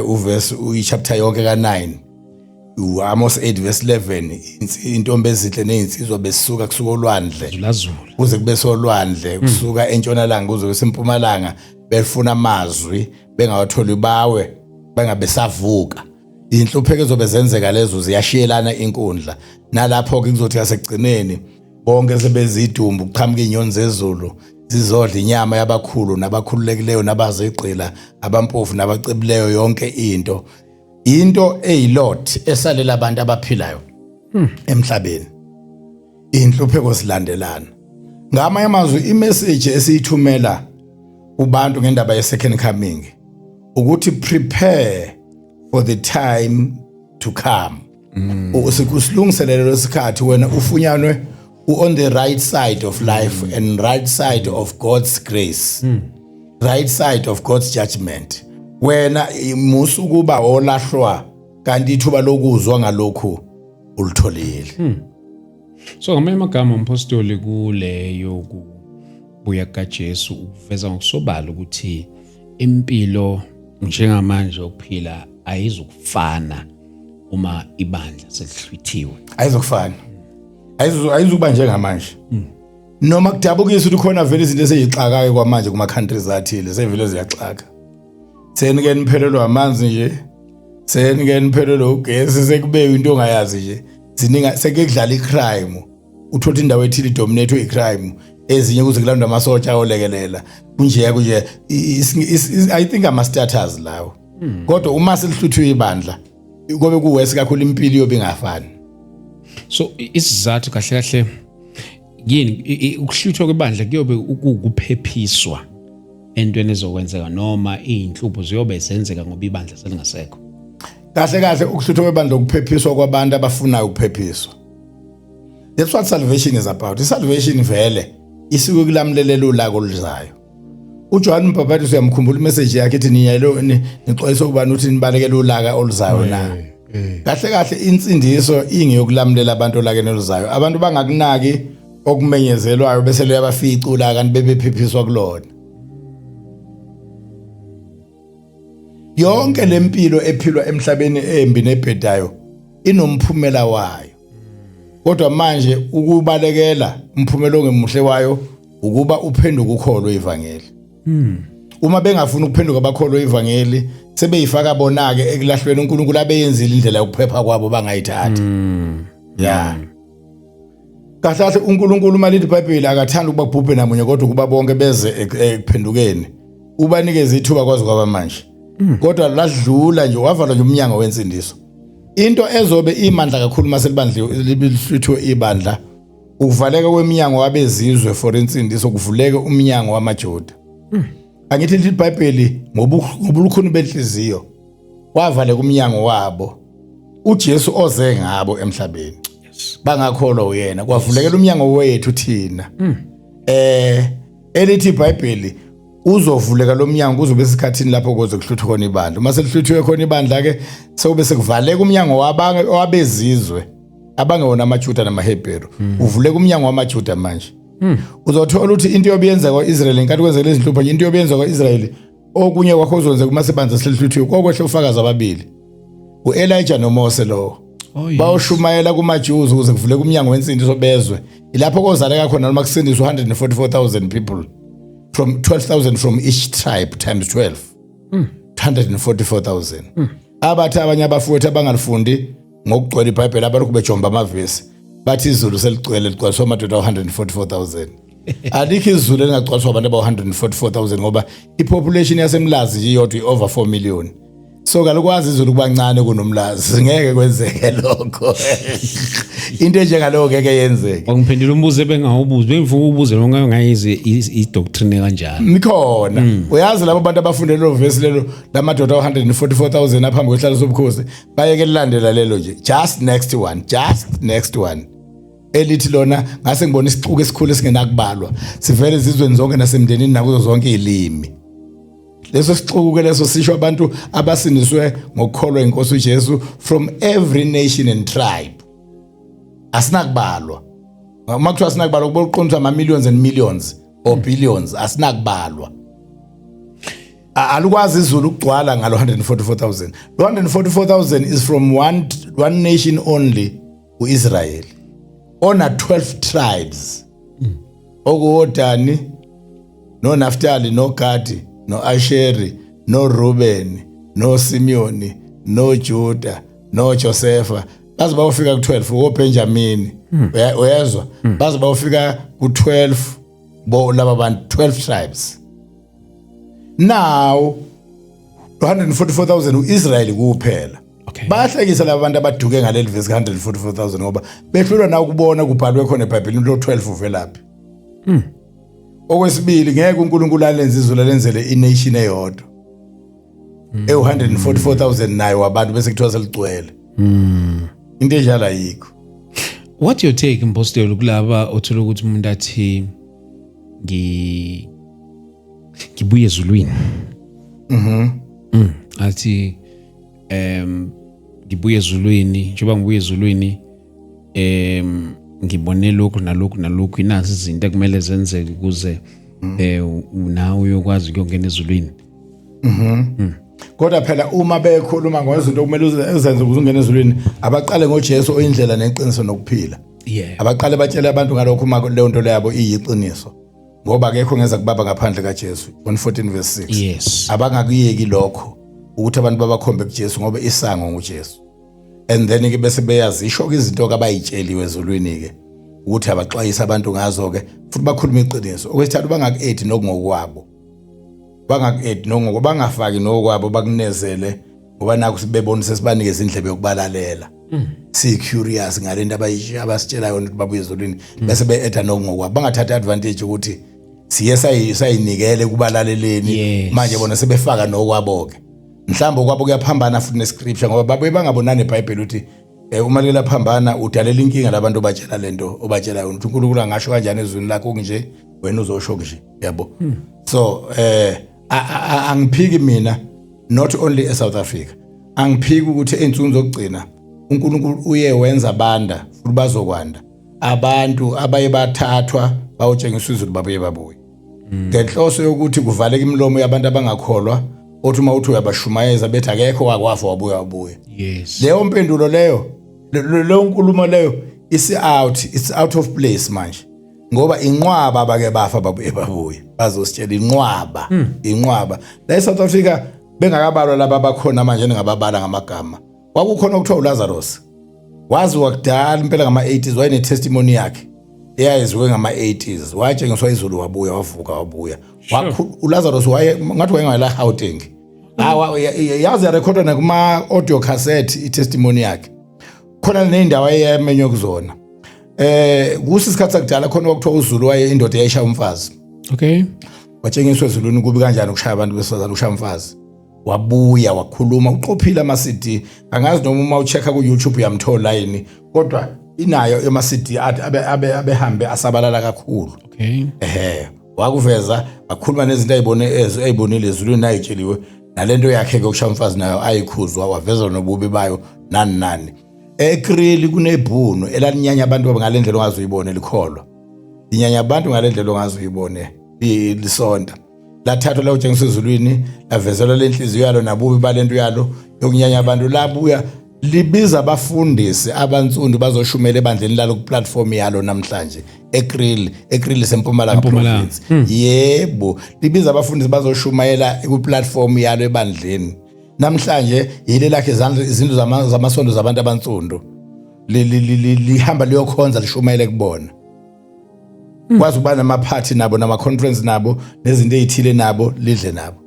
uverse chapter yonke ka9. Amos 8 verse 11 intombi ezinhle nezinsizwa besuka kusuka olwandle kuze kube solwandle kusuka entshonalanga kuze kusempumalanga befuna amazwi bengawatholi bawe bengabesavuka. Inhlupheko ezobe zenzeka lezo ziyashiyelana inkundla nalapho ke kuzothi yasekugcineni bonke sebezidumbu kuqhamuka inyoni zezulu zizodla inyama yabakhulu nabakhululekileyo nabazigqila abampofu nabacibileyo yonke into eyilot esalela abantu abaphilayo emhlabeni. Inhlupheko silandelana ngamanye amazwi imessage esiyithumela ubantu ngendaba ye second coming ukuthi prepare for the time to come. Usikusilungiselelo lesikhathi wena ufunyanwe on the right side of life and right side of God's grace. Right side of God's judgment. Wena musukuba olahlwa kanti ithuba lokuzwa ngalokho ulitholile. So ngamanye amagama umpostoli kuleyo kubuya kaJesu uveza ngokusobala ukuthi impilo njengamanje ukuphila ayizukufana uma ibandla selihlwithiwe. Ayizukufana. Ayizukuba njengamanje. Noma kudabukisa ukuthi khona vele izinto esezixakayo kwamanje kuma countries athile sevele ziyaxaka. Senike niphelelwa amanzi nje. Senike niphelelwa ugesi sekubewe into ongayazi nje. Zininga sekudlala icrime. Uthola indawo ethile dominate icrime. Ezinye kuze kulandwa amasotsha olekelela. Kunje I think ama status lawo. Kodwa uma selihluthiwe ibandla kobe kuwese kakhulu impilo yobingafani. So isizathu kahle kahle yini ukuhluthwa kwebandla kuyobe ukuphephiswa entweni ezokwenzeka noma izinhlupho ziyobe zenzeka ngoba ibandla selingasekho. Kahle ukuhluthwa kwebandla ukuphephiswa kwabantu abafuna ukuphephiswa. That's what salvation is about. Salvation vele isuke kulamlelela ulaka oluzayo. uJohn Mbhaphathi uyamkhumbula imessage yakhe ethi niyalo nixolisa ukubani uthi nibalekele ulaka oluzayo na. Kahle insindiso ingeyokulamlela abantu olakeni oluzayo. Abantu bangakunaki okumenyezelwayo bese lo yabafica ulaka kanti bebephephiswa kulona. Yonke lempilo ephilwa emhlabeni embi nebhedayo inomphumela wayo. Kodwa manje ukubalekela umphumela ongemuhle wayo ukuba uphenduka ukholwe ivangeli. Uma bengafuna ukuphenduka abakholwe ivangeli sebeyifaka bona ke ekulahlweni uNkulunkulu abeyenzile indlela yokuphepha kwabo bangayithatha. Yeah. Kahle uNkulunkulu uma lithi iBhayibheli akathanda ukuba kubhubhe namunye kodwa kuba bonke beze ekuphendukeni. Ubanikeza ithuba kwazi kwaba manje. Kodwa ladlula nje wavala nje umnyango wensindiso. Into ezobe imandla kakhulu maselibandliwe lihluthiwe ibandla ukuvaleka kweminyango wabezizwe for insindiso kuvuleke umnyango wamaJuda. Angithi lithi iBhayibheli ngobulukhuni benhliziyo wavaleka umnyango wabo uJesu oze ngabo emhlabeni. Bangakholwa uyena kwavulekela umnyango wethu thina. Elithi iBhayibheli uzovuleka lo mnyango kuzobe isikhathini lapho kuze kuhluthwe khona ibandla. Uma selihluthiwe khona ibandla ke sekube sekuvaleka umnyango wabezizwe abangewona amaJuda namaHebheru. Uvuleka umnyango wamaJuda manje. Uzothola ukuthi into yobuyenza kwaIsrael inkathi kwenzeka izinhlupho nje into yobuyenza kwaIsrael okunye kwakho uzonze kuma sebanza selihluthiwe kokwehle ufakazi ababili. uElijah noMose lo. Bawushumayela kumaJews ukuze kuvuleke umnyango wensindiso bezwe. Ilapho kozaleka khona noma kusindiswa 144,000 people. From 12,000 from each tribe times 12. 144,000. Abathi abanye abafowethu abangalifundi ngokugcwele iBhayibheli abalokhu bejomba amavesi bathi izulu seligcwele ligcwaliswa amadoda 144,000. Alikho izulu elingagcwaliswa abantu aba 144,000 ngoba ipopulation yasemlazi nje yodwa over 4 million. So kalukwazi izulu kubancane kunomlazi ngeke kwenzeke lokho. Into enjengalowo ngeke yenzeke. Ngiphendula umbuzo ebengawubuza bengifuna ukubuza lo ngayizi idoctrine kanjalo. Mikhona. Uyazi labo bantu abafundele lo verse lelo lamadoda 144,000 aphambi kwehlalo sobukhosi bayeke lilandela lelo nje. Just next one. Elithi lona ngase ngibona isixuku esikhulu esingenakubalwa. Sivele izizweni zonke nasemndenini nakuzo zonke izilimi. Leso sixuku ke leso sisho abantu abasindiswe ngokukholwa inkosi uJesu from every nation and tribe. Asinakubalwa. Makuthiwa asinakubalwa kuboqondwa ama millions and millions or billions asinakubalwa. Alukwazi izulu ukugcwala ngalo 144,000. 144,000 is from one nation only, uIsrael. Ona 12 tribes. OkuWodani, no Naftali, no Gadi, no Asheri, no Reuben, no Simeoni, no Judah, no Josepha. Baze bawufika ku12 oBenjamin. Uyezwa? Baze bawufika ku12 bo laba bantu 12 tribes. Now 144,000 uIsrael kuphela. Bahlekisa laba bantu abaduke ngaleli verse 144,000 ngoba behlulwa na ukubona kubhalwe khona eBhayibhelini lo 12 uvelaphi. Okwesibili ngeke uNkulunkulu alenze izulu lenzele ination eyodwa. 144,000 nayo abantu bese kuthiwa seligcwele. Into enjalo ayikho. What your take impostoli kulaba othola ukuthi umuntu athi ngibuye ezulwini. Athi ngibuye ezulwini njengoba ngibuye ezulwini ngibone lokhu nalokhu inazi izinto ekumele zenzeke ukuze nawe uyokwazi ukungena ezulwini. Kodwa phela uma bekhuluma ngezinto okumele uzenze ukuze ungene ezulwini abaqale ngoJesu oyindlela neqiniso nokuphila. Abaqale batshele abantu ngalokho uma leyo nto leyabo iyiqiniso. Ngoba akekho ngeza kubaba ngaphandle kaJesu 1:14 verse 6. Yes. Abangakuyeki lokho ukuthi abantu babakhombe kuJesu ngoba isango nguJesu. And then ke bese beyazisho izinto abayitsheliwe ezulwini ke ukuthi abaxwayisa abantu ngazo ke futhi bakhuluma iqiniso. Okwesithathu bangaku-add nokungokwabo. Bangaku-add nokungoko bangafaki nokwabo bakunezele ngoba naku sibebona sesibanikeza indlebe yokubalalela. Si curious ngalento abasitshela yona ukuthi babuye ezulwini bese be-add nokungokwabo. Bangathatha advantage ukuthi siye sayinikele kubalaleleni manje bona sebefaka nokwabo ke. Mhlawumbe okwabo kuyaphambana futhi nescripture ngoba babuye bangabonani eBhayibheli ukuthi uma lela phambana udalela inkinga labantu obatshela lento obatshela yona ukuthi uNkulunkulu angasho kanjani ezweni lakho nje wena uzosho nje yabo. So angiphiki mina not only eSouth Africa angiphiki ukuthi einsuku zokugcina uNkulunkulu uye wenza abanda futhi bazokwanda abantu abaye bathathwa bawutshengiswa izulu babuye ngenhloso yokuthi kuvaleke imilomo yabantu abangakholwa othi uma uthi uyabashumayeza bethi akekho wakwafa wabuya. Yes. Leyo mpendulo leyo lo nkulumo leyo it's out of place manje ngoba inqwaba abake bafa babuye bazositshela inqwaba la eSouth Africa bengakabalwa laba abakhona manje ngababala ngamagama kwakukhona ukuthiwa uLazarus wazi wakudala impela ngama-80s wayene testimony yakhe eyayiziwe ngama-80s watshengiswa izulu wavuka uLazarus ngathi wayengayela Gauteng yazi yarekhodwa nakuma audio cassette i-testimony yakhe khona nendawo ayemenywe kuzona kusisikhathi sakudala khona kwakuthiwa uZulu waye indoda eyayishaya umfazi okay watshengiswa ezulwini kubi kanjani ukushaya abantu besifazane ushaya umfazi wabuya wakhuluma uqophile ama-CD angazi noma uma uchecka ku-YouTube uyamthola yini kodwa inayo ema-CD abehambe asabalala kakhulu okay wakuveza wakhuluma nezinto ayibonile ezulwini nayitsheliwe nalento yakhe yokushaya umfazi nayo ayikhuzwa waveza nobubi bayo nani ekrili kunebhuno elalinyanya abantu ngalendlela ongazuyibone likholwa linyanya abantu ngalendlela ongazuyibone lisonda lathathwa la utshengiswa ezulwini lavezelwa lenhliziyo yalo nabubi balento yalo yokunyanya abantu labuya libiza abafundisi abansundu bazoshumela ebandleni lalo ku-platform yalo namhlanje ekrili sempumalanga province yebo libiza abafundisi bazoshumayela ku-platform yalo ebandleni namhlanje yile lakhe izindlu zamasondo zabantu abansundu lihamba liyokhonza lishumayele kubona kwazi ukuba namaphathi nabo nama-conference nabo nezinto ey'thile nabo lidle nabo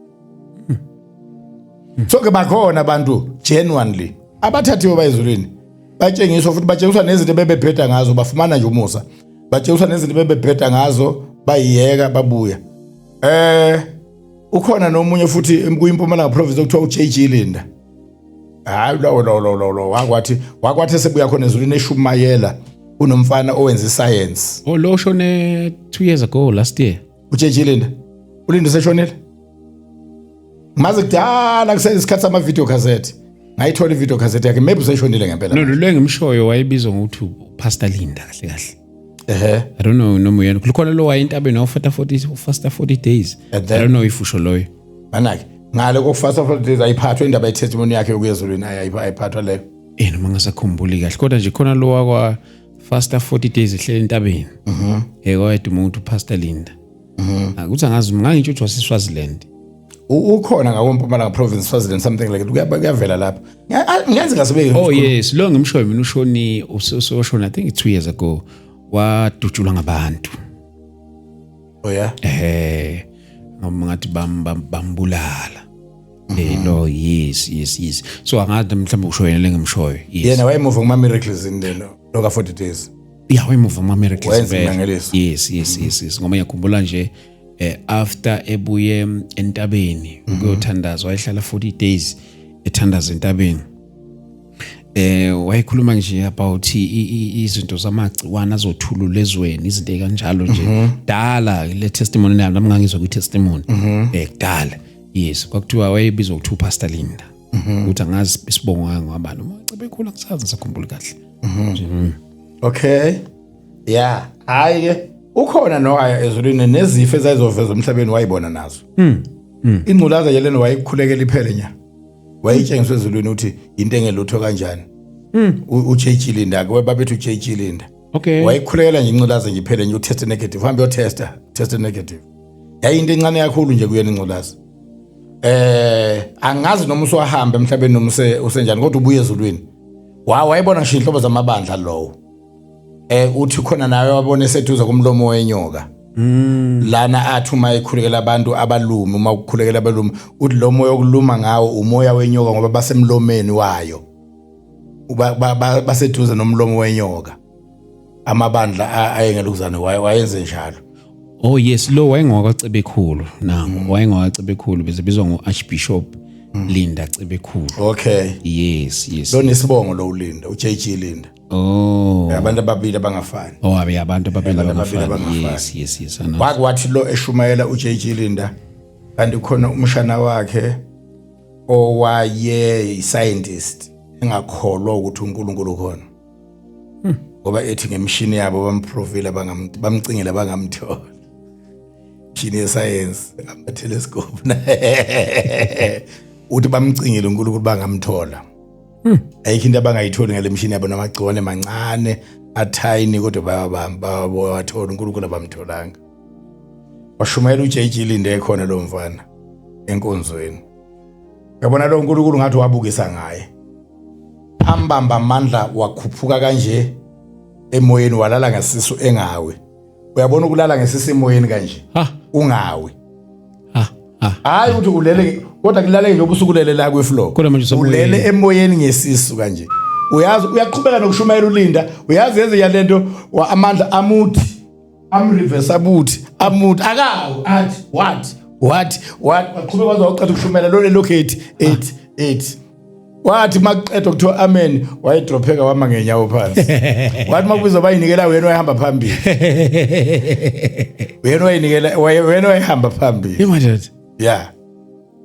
so-ke bakhona abantu genuinely abathathiwe bayezulwini batshengiswa futhi batshengiswa nezinto bebebheda ngazo bafumana nje umusa batshengiswa nezinto bebebheda ngazo bayiyeka babuya ukhona nomunye futhi kuyiMpumalanga province okuthiwa uJG Linda hayi lo wakwathi esebuya khona ezulwini eshumayela unomfana owenza iscience lo shone 2 years ago last year uJG Linda uLinda seshonile maze kudala kuseyisikhathi sama-video cassette ngayithola i-video cassette yakhe maybe useshonile ngempela no lo engimshoyo wayebizwa ngokuthi Pastor Linda kahle I don't know noma uyena kukhona lo wayintabeni Faster 40 days I don't know if usho loyo manake ngale kokuFaster 40 days ayiphathwa indaba ye-testimony yakhe yokuyezulwini ayiphathwa leyo noma ngasakhumbuli kahle kodwa nje khona lo wakwa Faster 40 days ehlele entabeni kwayedwa umuntu Pastor Linda ukuthi angazi ngangitsho waseSwaziland ukhona ngakwempumalanga province Swaziland something like that kuyavela lapha ngiyazi ngasebe yes lo ngimshoyo mina ushoni usoshona I think 2 years ago wadutshulwa ngabantu ngoma ngathi bambulala lo yes so angathi mhlawumbe usho yena lengimshoyo yena wayemuva kuma miracles indelo loka 40 days wayemuva kuma miracles yes ngoma ngiyakhumbula nje after ebuye entabeni ukuyothandaza wayehlala 40 days ethandaza entabeni wayekhuluma nje about izinto zamagciwane azothulula ezweni izinto ekanjalo nje dala le testimony nami ngangizwa ku-testimony kudala yes kwakuthiwa wayebizwa ukuthi uPastor Linda ukuthi angazi isibongo ngabani macebe khulu ngisazi ngisakhumbula kahle okay yeah hayi ke ukhona noaya ezulwini nezifo ezayizoveza emhlabeni wayibona nazo ingculaza yelena wayikhulekela iphele nya wayitshengiswe ezulwini ukuthi into engelutho kanjani uJG Linda ke babethu uJG Linda okay wayikhulekela nje ingculaza nje iphele nje utest negative hambe test negative yayinto encane kakhulu nje kuyena ingculaza angazi noma uswahamba emhlabeni noma usenjani kodwa ubuye ezulwini wayibona ngisho inhlobo zamabandla lowo uthi khona nawe wabona eseduza kumlomo wenyoka lana athi uma ekhulekela abantu abalumi uma ukukhulekela abalumi uthi lo moya okuluma ngawo umoya wenyoka ngoba basemlomeni wayo baseduza nomlomo wenyoka amabandla ayengelukuzana wayenze njalo yes lo wayengowakacebe-khulu nango wayengowakacebe-khulu bezibizwa ngo-Archbishop Linda Cebe-khulu okay yes lo nesibongo lo uLinda uJG Linda abantu ababili abangafani abantu ababili abangafani yes wathi lo eshumayela uJG Linda kanti khona umshana wakhe owaye i-scientist engakholwa ukuthi uNkulunkulu khona ngoba ethi ngemshini yabo bamprovile bamcingela bangamthola mshini ye-science ama-telescope uthi bamcingile uNkulunkulu bangamthola ayikho into abangayitholi ngale mshini yabo namagciwane mancane athayini kodwa bayawathola uNkulunkulu abamtholanga. Washumayela uJJ Linde khona lo mfana enkonzweni. Yabona lo uNkulunkulu ngathi wabukisa ngaye. Ambamba amandla wakhuphuka kanje emoyeni walala ngesisu engawe. Uyabona ukulala ngesisu emoyeni kanje ungawe. Hayi uthi ulele kodwa kulale nje ubusukulele la kwefloor. Ulele emoyeni ngesisu kanje. Uyazi uyaqhubeka nokushumayela uLinda, uyazi yenze yalento amandla amuthi amreversabuthi amuthi akawo athi what waqhubeka kwaze waqeda ukushumayela lo locate 8 wathi maqedwe kuthiwa amen wayedropheka wama ngenyawo phansi. Wathi makubiza bayinikela wena wayehamba phambili. Wena wayehamba phambili. Imagine. Yeah.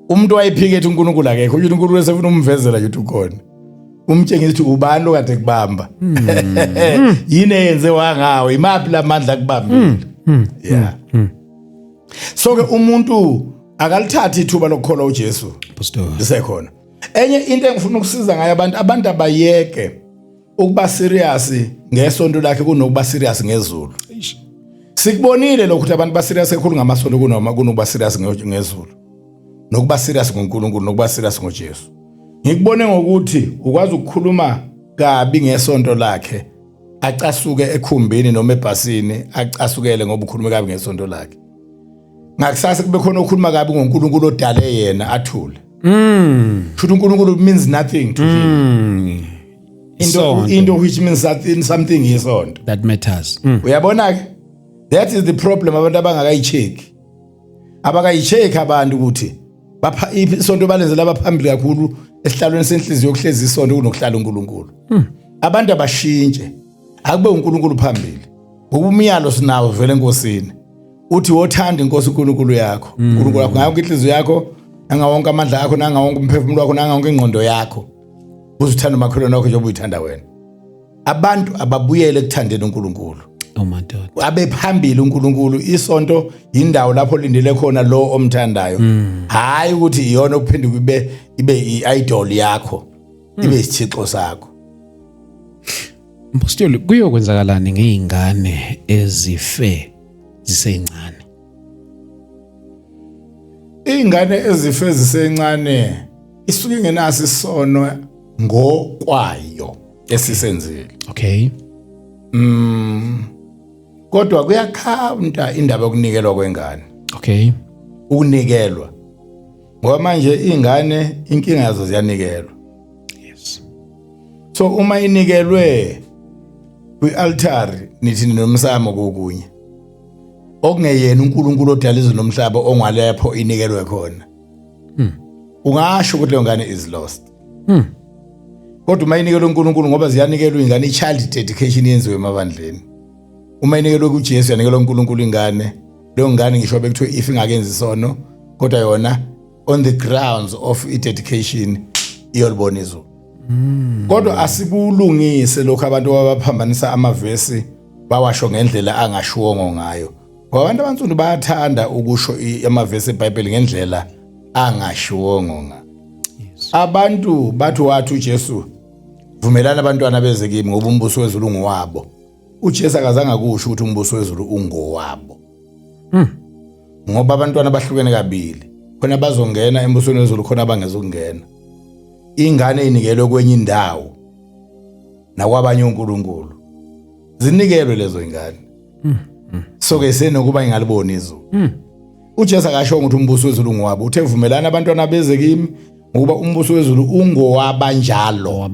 Umuntu wayiphikethi uNkulunkulu akekho, uthi uNkulunkulu esefuna umvezela ukuthi ukhona. Umtshengisa ukuthi ubani lo kade kubamba. Yini eyenze wangawe, imaphi lamandla kubambile. Yeah. So ke umuntu akalithathi ithuba lokukholwa uJesu. Pastor. Lisekhona. Enye into engifuna ukusiza ngayo abantu abayeke ukuba serious ngesonto lakhe kunokuba serious ngezulu. Sikubonile lokuthi abantu ba serious kakhulu ngamasonto kunokuba serious ngezulu. Nokuba serious ngoNkulunkulu nokuba serious ngoJesu. Ngikubone ngokuthi ukwazi ukukhuluma kabi ngesonto lakhe acasuke ekhumbini noma ebhasini acasukele ngoba ukhuluma kabi ngesonto lakhe. Ngakusasa kube khona ukukhuluma kabi ngoNkulunkulu odale yena athule. Should uNkulunkulu means nothing to him. Into which means something isonto. That matters. Uyabona ke? That is the problem abantu abangakayicheck. Abakayicheck abantu ukuthi bapha isonto balenzela abaphambili kakhulu esihlalweni senhliziyo yokuhleza isonto kunokuhlala uNkulunkulu. Abantu abashintshe. Akube uNkulunkulu phambili. Ngokumiyalo sinawo vele enkosini. Uthi wothanda inkosi uNkulunkulu yakho. uNkulunkulu wakho ngayo inhliziyo yakho, nanga wonke amandla akho, nanga wonke umphefumulo wakho, nanga wonke ingqondo yakho. Uzuthanda umakhelwane wakho njengoba uyithanda wena. Abantu ababuyele ekuthandeni uNkulunkulu. Oh my God. Abe phambili uNkulunkulu, isonto indawo lapho lindele khona lo omthandayo. Hayi ukuthi iyona ukuphenduka ibe i-idol yakho. Ibe isithixo sakho. Mpostoli, kuyokwenzakalani ngeingane ezife zisencane? Ingane ezife zisencane isuke ingenaso isono ngokwayo esisenzile. Okay. Kodwa kuyakhawunta indaba yokunikelwa kwengane. Okay. Ukunikelwa. Ngoba manje ingane inkinga yazo ziyanikelwa. Yes. So uma inikelwe kwi-altar nithi nomsamo kokunye. Okungeyena uNkulunkulu odala izwe nomhlaba ongalepho inikelwe khona. Ungasho ukuthi leyo ngane is lost. Kodwa uma inikelwe uNkulunkulu ngoba ziyanikelwa ingane i-child dedication yenziwe emabandleni. Uma inikelwe kuJesu yanikelwa uNkulunkulu ingane, leyo ngane ngisho bekuthiwa if ingakenzi isono, kodwa yona on the grounds of i-dedication iyolibona izulu. Kodwa asikulungise lokho abantu abaphambanisa amavesi bawasho ngendlela angashiwongo ngayo. Ngoba abantu abansundu bayathanda ukusho amavesi eBhayibheli ngendlela angashiwongo ngayo. Abantu bathi wathi uJesu vumelana abantwana beze kimi ngoba umbuso wezulu ungowabo. uJesu akazange kusho ukuthi umbuso wezulu ungowabo. Ngoba abantwana bahlukene kabili. Khona bazongena embusweni wezulu, khona abangezukungena. Ingane inikelwe kwenye indawo nakwabanye uNkulunkulu. Zinikelwe lezo ingane. So ke senokuba ingaliboni izulu. uJesu akasho ukuthi umbuso wezulu ungowabo. Uthe vumelana abantwana beze kimi ngoba umbuso wezulu ungowabanjalo.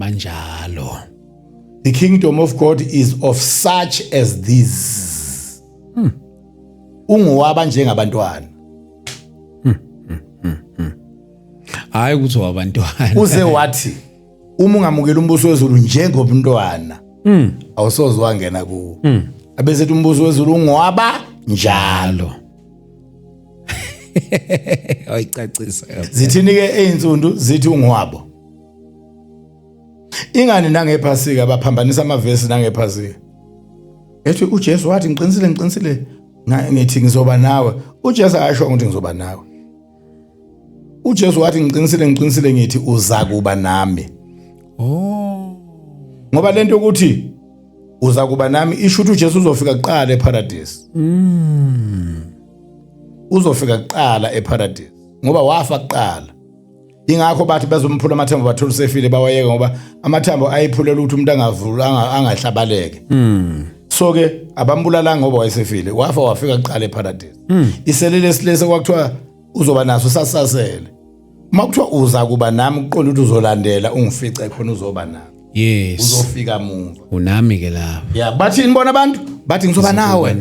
The kingdom of God is of such as these. Ungowaba njengabantwana. Hayi ukuthi wabantwana. Uze wathi uma ungamukela umbuso wezulu njengomntwana awusoze wangena kuwo. Abesethi umbuso wezulu ungowaba njalo. Ayicacisa. Zithini ke einsundu zithi ungowabo. Ingane nangephasika baphambanisa amavesi nangephasika. Ethi uJesu wathi ngiqinisile ngithi ngizoba nawe. uJesu akasho ukuthi ngizoba nawe. uJesu wathi ngiqinisile ngithi uza kuba nami. Ngoba lento ukuthi uza kuba nami isho ukuthi uJesu uzofika kuqala eparadise. Uzofika kuqala eparadise ngoba wafa kuqala. Ingakho bathi bezomphula amathambo bathola usefile bawayeka ngoba amathambo ayiphulela ukuthi umuntu angavula angahlabaleke. So ke abambulala ngoba wayesefile wafa wafika kuqala eparadise. Iselele silese kwakuthiwa uzoba naso sasasele. Makuthiwa uza kuba nami uqonda ukuthi uzolandela ungifice khona uzoba nami. Yes. Uzofika muva. Unami ke lapha. Yeah, bathi nibona abantu bathi ngizoba nawe.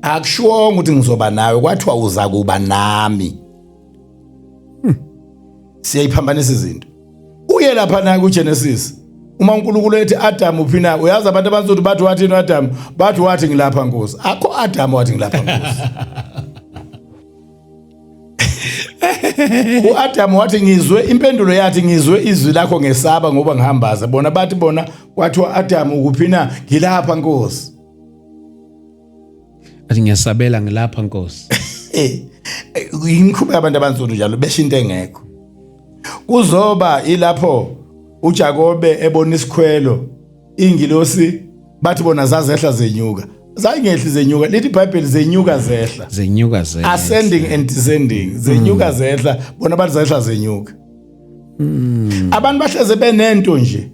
Akushuwo ukuthi ngizoba nawe kwathiwa uza kuba nami. Siyayiphambanisa izinto. Uye lapha na kuGenesis. Uma uNkulunkulu ethi Adam uphi na? Uyazi abantu abanzulu bathi wathi noAdam, bathi wathi ngilapha Nkosi. Akho Adam wathi ngilapha Nkosi. uAdam wathi ngizwe impendulo yathi ngizwe izwi lakho ngesaba ngoba ngihambaza. Bona bathi bona wathi uAdam ukuphi na? Ngilapha Nkosi. Athi ngiyasabela ngilapha Nkosi. Ingikhuba abantu abanzulu njalo besho into engekho. Kuzoba ilapho uJakobe ebona isikhwelo ingilosi bathi bona zazehla zenyuka. Zayingehli zenyuka lithi iBhayibheli zenyuka zehla. Ascending and descending. Zenyuka zehla bona bathi zehla zenyuka. Abantu bahleze benento nje.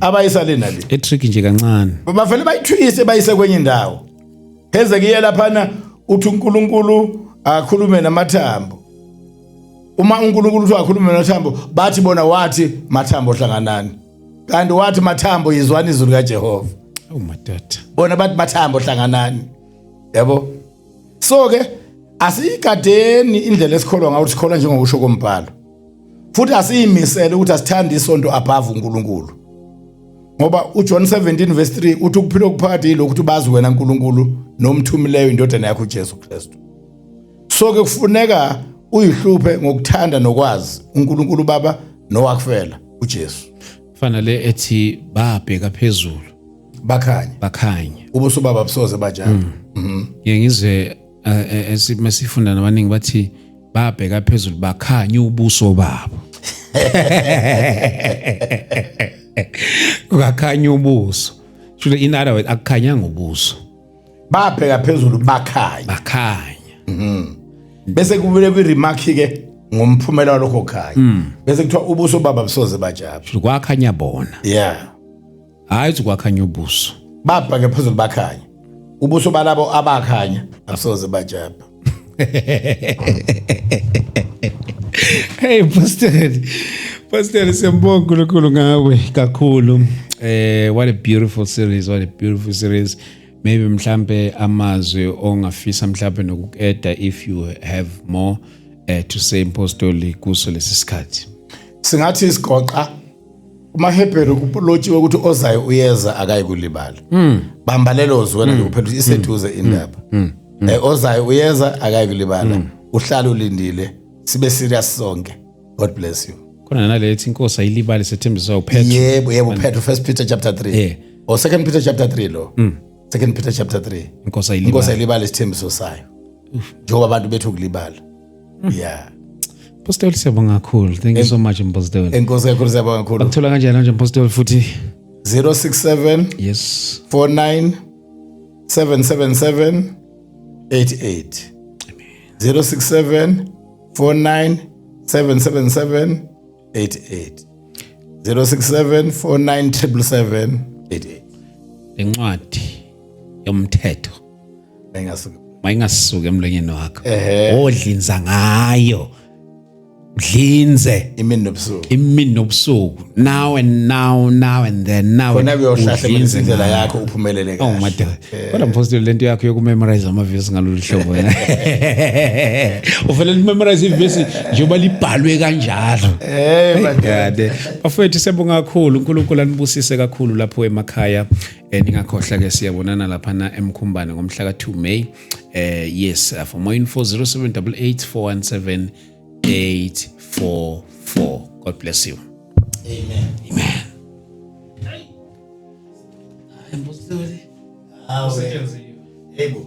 Abayisale nale. Etrick nje kancane. Bavele bayithwise bayise kwenye indawo. Heze kiye laphana uthi uNkulunkulu akhulume namathambo. Uma uNkulunkulu uthi akhulume namathambo bathi bona wathi mathambo hlanganani. Kanti wathi mathambo yizwani izwi likaJehova. Madoda. Bona bathi mathambo hlanganani. Yabo. So ke asiyigadeni indlela esikholwa ngayo sikholwa njengokusho kombhalo. Futhi asiyimisele ukuthi asithande isonto above uNkulunkulu. Ngoba uJohn 17 verse 3 uthi ukuphila okuphakathi lokhu bazi wena uNkulunkulu nomthumileyo indodana yakho uJesu Kristu. So ke kufuneka uyihluphe ngokuthanda nokwazi uNkulunkulu Baba nowakufela uJesu. Fanele ethi babheka phezulu bakhanya ubuso baba busoze bajaba. Ngiyengizwe esimesifunda nabaningi bathi babheka phezulu bakhanya ubuso babo. Ukakhanya ubuso. Shule in other words akukhanya ngobuso. Babheka phezulu bakhanya. Bese kubule kwi remark ke ngomphumela lokho khanya. Bese kuthiwa ubuso baba busoze bajaba. Shule kwakhanya bona. Yeah. Hayi ukwakhanya ubuso. Babheka phezulu bakhanya. Ubuso balabo abakhanya abusoze bajaba. Hey Pastor siyambonga uNkulunkulu ngawe kakhulu. What a beautiful series. Maybe mhlambe amazwi ongafisa mhlambe nokukeda if you have more to say impostoli kuso lesisikhathi. Singathi isigoqa umaHebheru kulotshiwe ukuthi ozayo uyeza akayikulibala. Bamba lelo zwi wena uphethe iseduze indaba. Ozayo uyeza akayikulibala. Uhlala ulindile sibe serious sonke. God bless you. Khona nalethi inkosi ayilibali sethembisa uphethe. Yebo uphethe 1 Peter chapter 3 or 2 Peter chapter 3 lo. 2 Peter chapter 3. Inkosi ayilibali isithembiso sayo. Njengoba abantu bethu kulibala. Yeah. Pastor siyabonga kakhulu. Thank you so much Pastor. Enkosi kakhulu siyabonga kakhulu. Akuthola kanjani manje Pastor futhi 067 yes 49 777 88. Amen. 067 49 777 88. 067 49 777 88. Lencwadi yomthetho mayingasuka emlonyeni wakho. Odlinza ngayo. Udlinze imini nobusuku. Now and then. Khona kuyohlahla indlela yakho uphumelele kahle. Oh madoda. Kodwa mfowethu lento yakho yokumemorize amavesi ngalolu hlobo. Uvele memorize ivesi njengoba libhalwe kanjalo. Madoda. Bafowethu siyabonga kakhulu. uNkulunkulu anibusise kakhulu lapho emakhaya. Ningakhohlwa ke siyabonana lapha na eMkhumbane ngomhla ka2 May. Yes, for more info 0788 417 844. God bless you. Amen. Ebo.